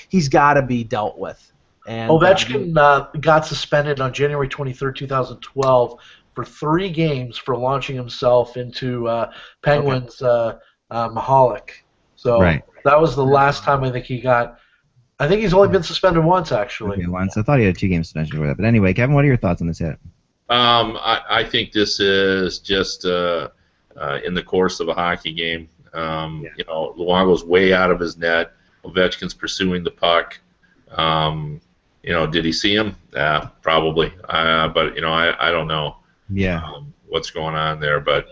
he's got to be dealt with. And Ovechkin got suspended on January 23rd, 2012 for 3 games for launching himself into Penguins' Mahalik. So that was the last time I think he got. I think he's only been suspended once, actually. Okay, once. I thought he had a 2-game suspension for that. But anyway, Kevin, what are your thoughts on this hit? I think this is just in the course of a hockey game. You know, Luongo's way out of his net. Ovechkin's pursuing the puck. You know, did he see him? Probably. But you know, I don't know. Yeah. What's going on there? But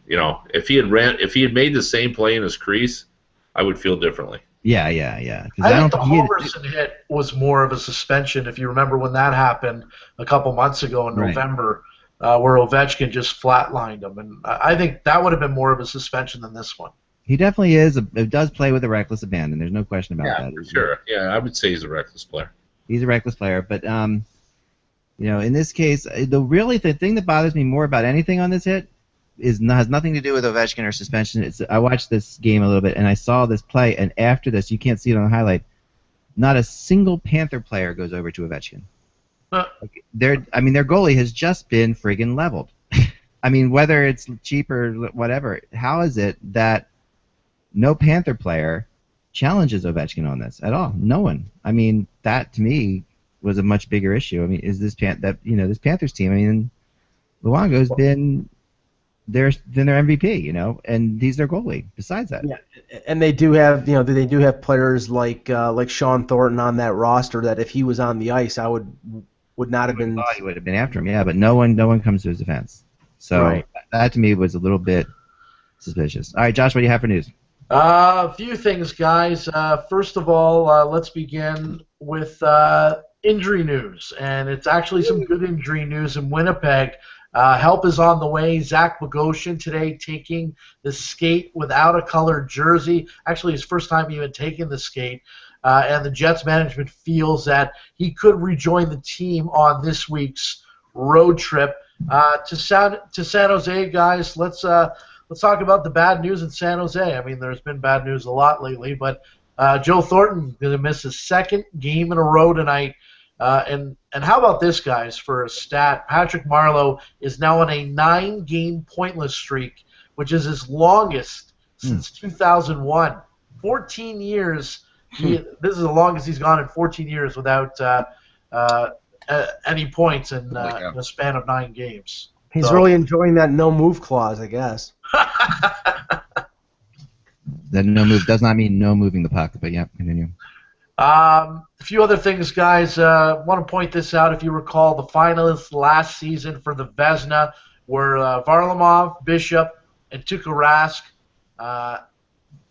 you know, if he had made the same play in his crease, I would feel differently. Yeah. I think the Halverson hit was more of a suspension. If you remember when that happened a couple months ago in November, where Ovechkin just flatlined him, and I think that would have been more of a suspension than this one. He definitely is. It does play with a reckless abandon. There's no question about that. For sure. Yeah, I would say he's a reckless player. He's a reckless player, but you know, in this case, the thing that bothers me more about anything on this hit has nothing to do with Ovechkin or suspension. I watched this game a little bit, and I saw this play, and after this, you can't see it on the highlight, not a single Panther player goes over to Ovechkin. Their goalie has just been friggin' leveled. I mean, whether it's cheap or whatever, how is it that no Panther player challenges Ovechkin on this at all? No one. I mean, that to me was a much bigger issue. I mean, is this this Panthers team? I mean, Luongo's been their MVP, you know, and he's their goalie. Besides that, yeah, and they do have players like Sean Thornton on that roster that if he was on the ice, I would not have been. He would have been after him, yeah, but no one comes to his defense. So that to me was a little bit suspicious. All right, Josh, what do you have for news? A few things, guys. First of all, let's begin with injury news, and it's actually some good injury news in Winnipeg. Help is on the way. Zach Bogosian today taking the skate without a colored jersey. Actually, his first time even taking the skate. And the Jets management feels that he could rejoin the team on this week's road trip to San Jose, guys. Let's talk about the bad news in San Jose. I mean, there's been bad news a lot lately, but Joe Thornton going to miss his second game in a row tonight. And how about this, guys, for a stat? Patrick Marleau is now on a 9-game pointless streak, which is his longest since 2001. 14 years. This is the longest he's gone in 14 years without any points in a span of 9 games. He's really enjoying that no-move clause, I guess. That no move does not mean no moving the puck, but yeah, continue. A few other things, guys. Want to point this out. If you recall, the finalists last season for the Vezina were Varlamov, Bishop, and Tuukka Rask.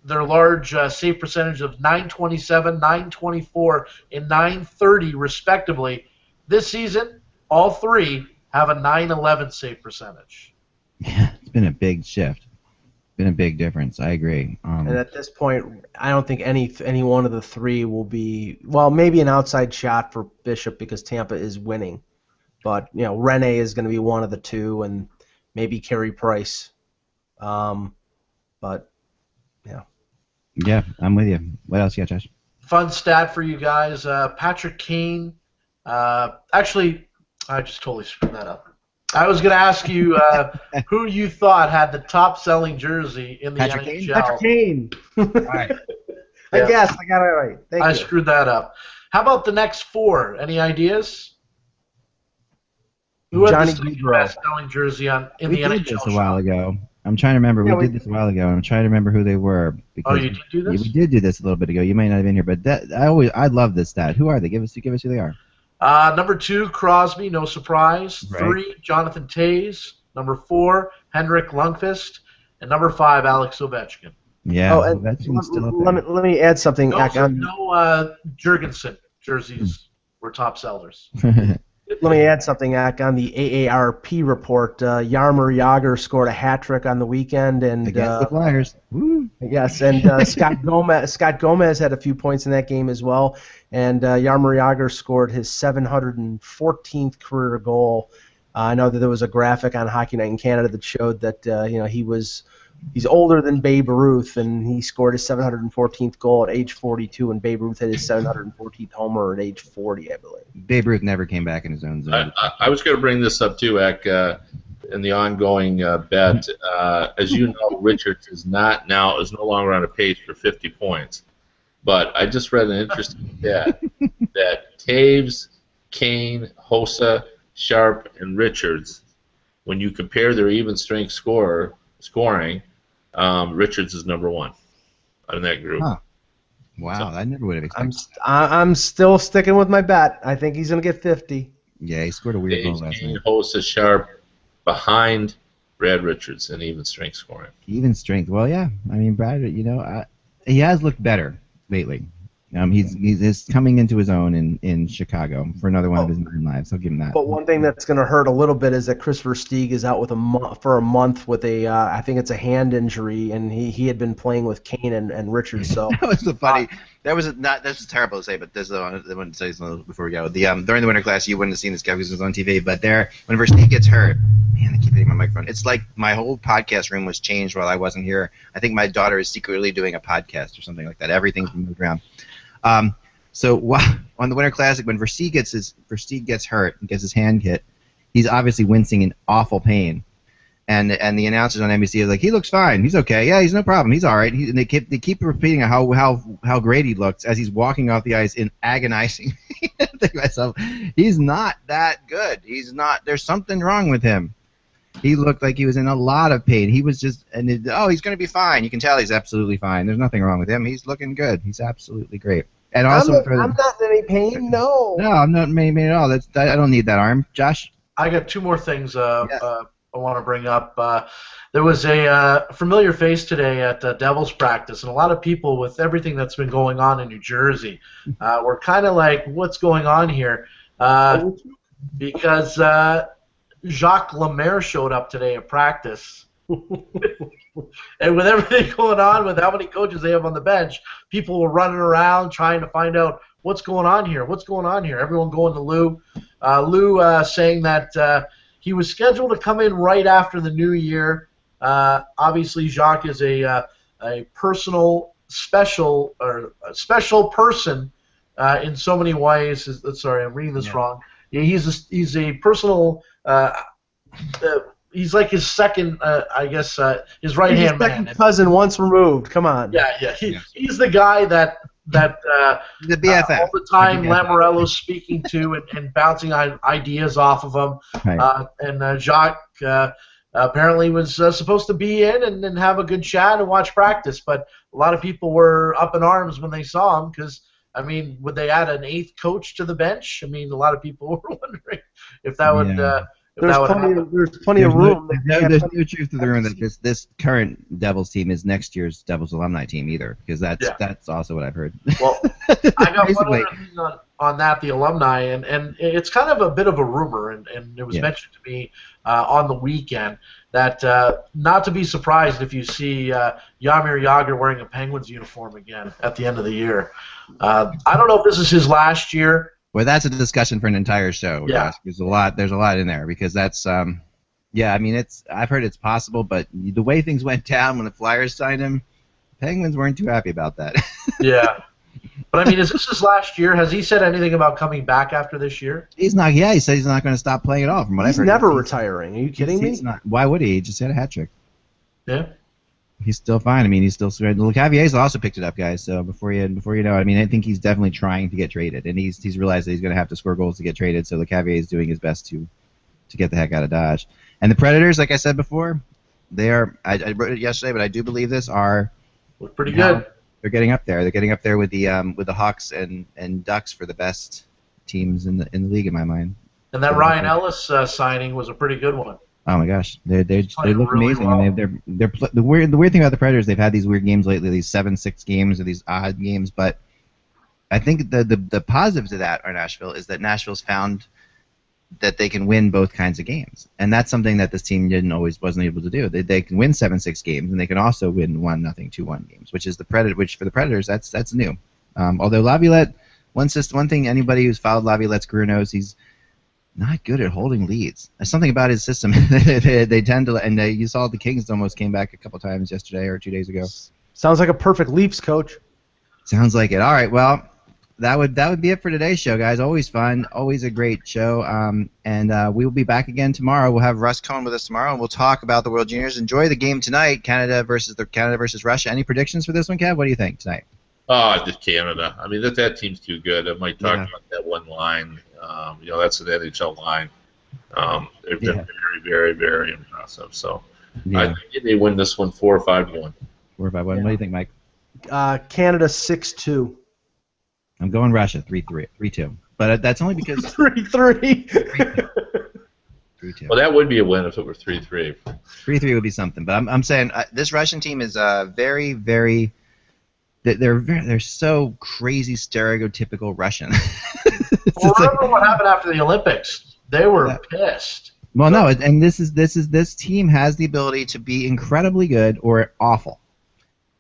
Their large save percentage of .927, .924, and .930, respectively. This season, all three have a .911 save percentage. Yeah, it's been a big shift. Been a big difference. I agree. And at this point, I don't think any one of the three will be, well, maybe an outside shot for Bishop because Tampa is winning. But, you know, Rene is going to be one of the two, and maybe Carey Price. But, yeah. Yeah, I'm with you. What else you got, Josh? Fun stat for you guys. Patrick Kane. Actually, I just totally screwed that up. I was going to ask you who you thought had the top-selling jersey in the NHL. Patrick Kane. All right. I guess I got it right. Thank you. I screwed that up. How about the next four? Any ideas? Who had the best-selling jersey in the NHL? We did this a while ago. I'm trying to remember. We did this a while ago, and I'm trying to remember who they were. Because you did do this? We did do this a little bit ago. You might not have been here, but I love this stat. Who are they? Give us who they are. Number 2, Crosby, no surprise. Right. 3, Jonathan Toews. Number 4, Henrik Lundqvist. And number 5, Alex Ovechkin. Yeah, Ovechkin's still up there. Let me add something. No Jurgensen jerseys were top sellers. Let me add something, Ak. On the AARP report, Jaromir Jagr scored a hat trick on the weekend, and against the Flyers. Woo. Yes, and Scott Gomez had a few points in that game as well, and Jaromir Jagr scored his 714th career goal. I know that there was a graphic on Hockey Night in Canada that showed that he's older than Babe Ruth, and he scored his 714th goal at age 42, and Babe Ruth had his 714th homer at age 40, I believe. Babe Ruth never came back in his own zone. I was going to bring this up too, Ek, in the ongoing bet. As you know, Richards is no longer on a pace for 50 points. But I just read an interesting stat that Toews, Kane, Hossa, Sharp, and Richards, when you compare their even strength scoring, Richards is number 1 out of that group. Huh. Wow, So, I never would have expected. I'm still sticking with my bet. I think he's going to get 50. Yeah, he scored a weird goal last night. Hosts is sharp behind Brad Richards in even strength scoring. Even strength. Well, yeah. I mean, Brad, he has looked better lately. He's coming into his own in Chicago for another one of his 9 lives. I'll give him that. But one thing that's going to hurt a little bit is that Chris Versteeg is out with for a month with I think it's a hand injury, and he had been playing with Kane and Richards. So that was the funny. That's terrible to say, but this is I want to say something before we go. During the Winter Class, you wouldn't have seen this guy because it was on TV. But when Versteeg gets hurt, man, I keep hitting my microphone. It's like my whole podcast room was changed while I wasn't here. I think my daughter is secretly doing a podcast or something like that. Everything's been moved around. So on the Winter Classic, when Versteeg gets hurt and gets his hand hit, he's obviously wincing in awful pain. And the announcers on NBC are like, he looks fine, he's okay, yeah, he's no problem, he's all right. And they keep repeating how great he looks as he's walking off the ice in agonizing. I think to myself, he's not that good. He's not. There's something wrong with him. He looked like he was in a lot of pain. He was just, he's going to be fine. You can tell he's absolutely fine. There's nothing wrong with him. He's looking good. He's absolutely great. And also, I'm not in any pain. No. No, I'm not in any pain at all. I don't need that arm. Josh? I got 2 more things I want to bring up. There was a familiar face today at Devils practice, and a lot of people, with everything that's been going on in New Jersey, were kind of like, what's going on here? Because Jacques Lemaire showed up today at practice. And with everything going on, with how many coaches they have on the bench, people were running around trying to find out what's going on here. What's going on here? Everyone going to Lou. Lou saying that he was scheduled to come in right after the new year. Obviously, Jacques is a personal special person in so many ways. Sorry, I'm reading this wrong. He's a personal. He's like his second, I guess, his right-hand man. Cousin once removed. Come on. Yeah. He's the guy that the BFF. all the time Lamorello's speaking to and bouncing ideas off of him. Right. And Jacques apparently was supposed to be in and have a good chat and watch practice, but a lot of people were up in arms when they saw him because, I mean, would they add an 8th coach to the bench? I mean, a lot of people were wondering if that would. There's plenty of room. There's no truth to the room that this current Devils team is next year's Devils alumni team either, because that's also what I've heard. Well, I got one other thing on that, the alumni, and it's kind of a bit of a rumor, and it was mentioned to me on the weekend that not to be surprised if you see Jaromir Jagr wearing a Penguins uniform again at the end of the year. I don't know if this is his last year. Well, that's a discussion for an entire show. Yeah. There's a lot in there because that's I mean, I've heard it's possible, but the way things went down when the Flyers signed him, Penguins weren't too happy about that. Yeah. But I mean, is this his last year? Has he said anything about coming back after this year? He's not. Yeah, he said he's not going to stop playing at all. From what I've heard, he's never retiring. Are you kidding me? He's not. Why would he? He just had a hat trick. Yeah. He's still fine. I mean, he's still scoring. LeCavier's also picked it up, guys. So before you know it, I mean, I think he's definitely trying to get traded, and he's realized that he's going to have to score goals to get traded. So LeCavier is doing his best to get the heck out of Dodge. And the Predators, like I said before, they are. I wrote it yesterday, but I do believe this look pretty good. They're getting up there. They're getting up there with the Hawks and Ducks for the best teams in the league in my mind. And that Ryan Ellis signing was a pretty good one. Oh my gosh, they look really amazing, well. and the weird thing about the Predators, they've had these weird games lately, these 7-6 games or these odd games. But I think the positive to that are Nashville is that Nashville's found that they can win both kinds of games, and that's something that this team wasn't able to do. They can win 7-6 games, and they can also win 1-0, 2-1 games, which for the Predators that's new. Although Laviolette, one thing anybody who's followed Laviolette's career knows, he's not good at holding leads. There's something about his system. they tend to, and you saw the Kings almost came back a couple times yesterday or 2 days ago. Sounds like a perfect Leafs coach. Sounds like it. All right, well, that would be it for today's show, guys. Always fun, always a great show. And we will be back again tomorrow. We'll have Russ Cohen with us tomorrow, and we'll talk about the World Juniors. Enjoy the game tonight, Canada versus Russia. Any predictions for this one, Kev? What do you think tonight? Just Canada. I mean, that team's too good. I might talk about that one line. That's an NHL line. They've been very, very, very impressive. So I think they win this one 4 or 5-1. 4 or 5-1. What do you think, Mike? Canada 6-2. I'm going Russia 3-2. But that's only because 3-3. 3-2. Well, that would be a win if it were 3-3. 3-3 would be something. But I'm saying this Russian team is very, very. They're so crazy stereotypical Russian. Well, remember what happened after the Olympics? They were pissed. Well, no, and this team has the ability to be incredibly good or awful,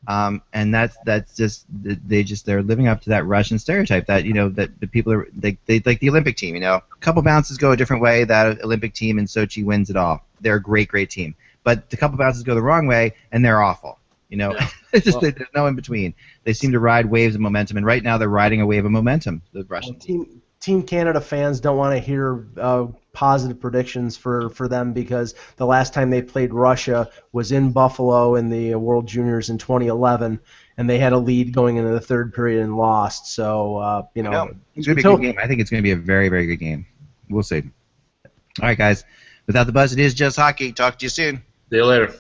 and that's just they're living up to that Russian stereotype that that the people are they like the Olympic team. A couple bounces go a different way. That Olympic team in Sochi wins it all. They're a great team, but the couple bounces go the wrong way and they're awful. It's just there's no in between. They seem to ride waves of momentum, and right now they're riding a wave of momentum. The Russian team. Team Canada fans don't want to hear positive predictions for them because the last time they played Russia was in Buffalo in the World Juniors in 2011, and they had a lead going into the third period and lost. So it's going to be a good game. I think it's going to be a very, very good game. We'll see. All right, guys. Without the buzz, it is just hockey. Talk to you soon. See you later.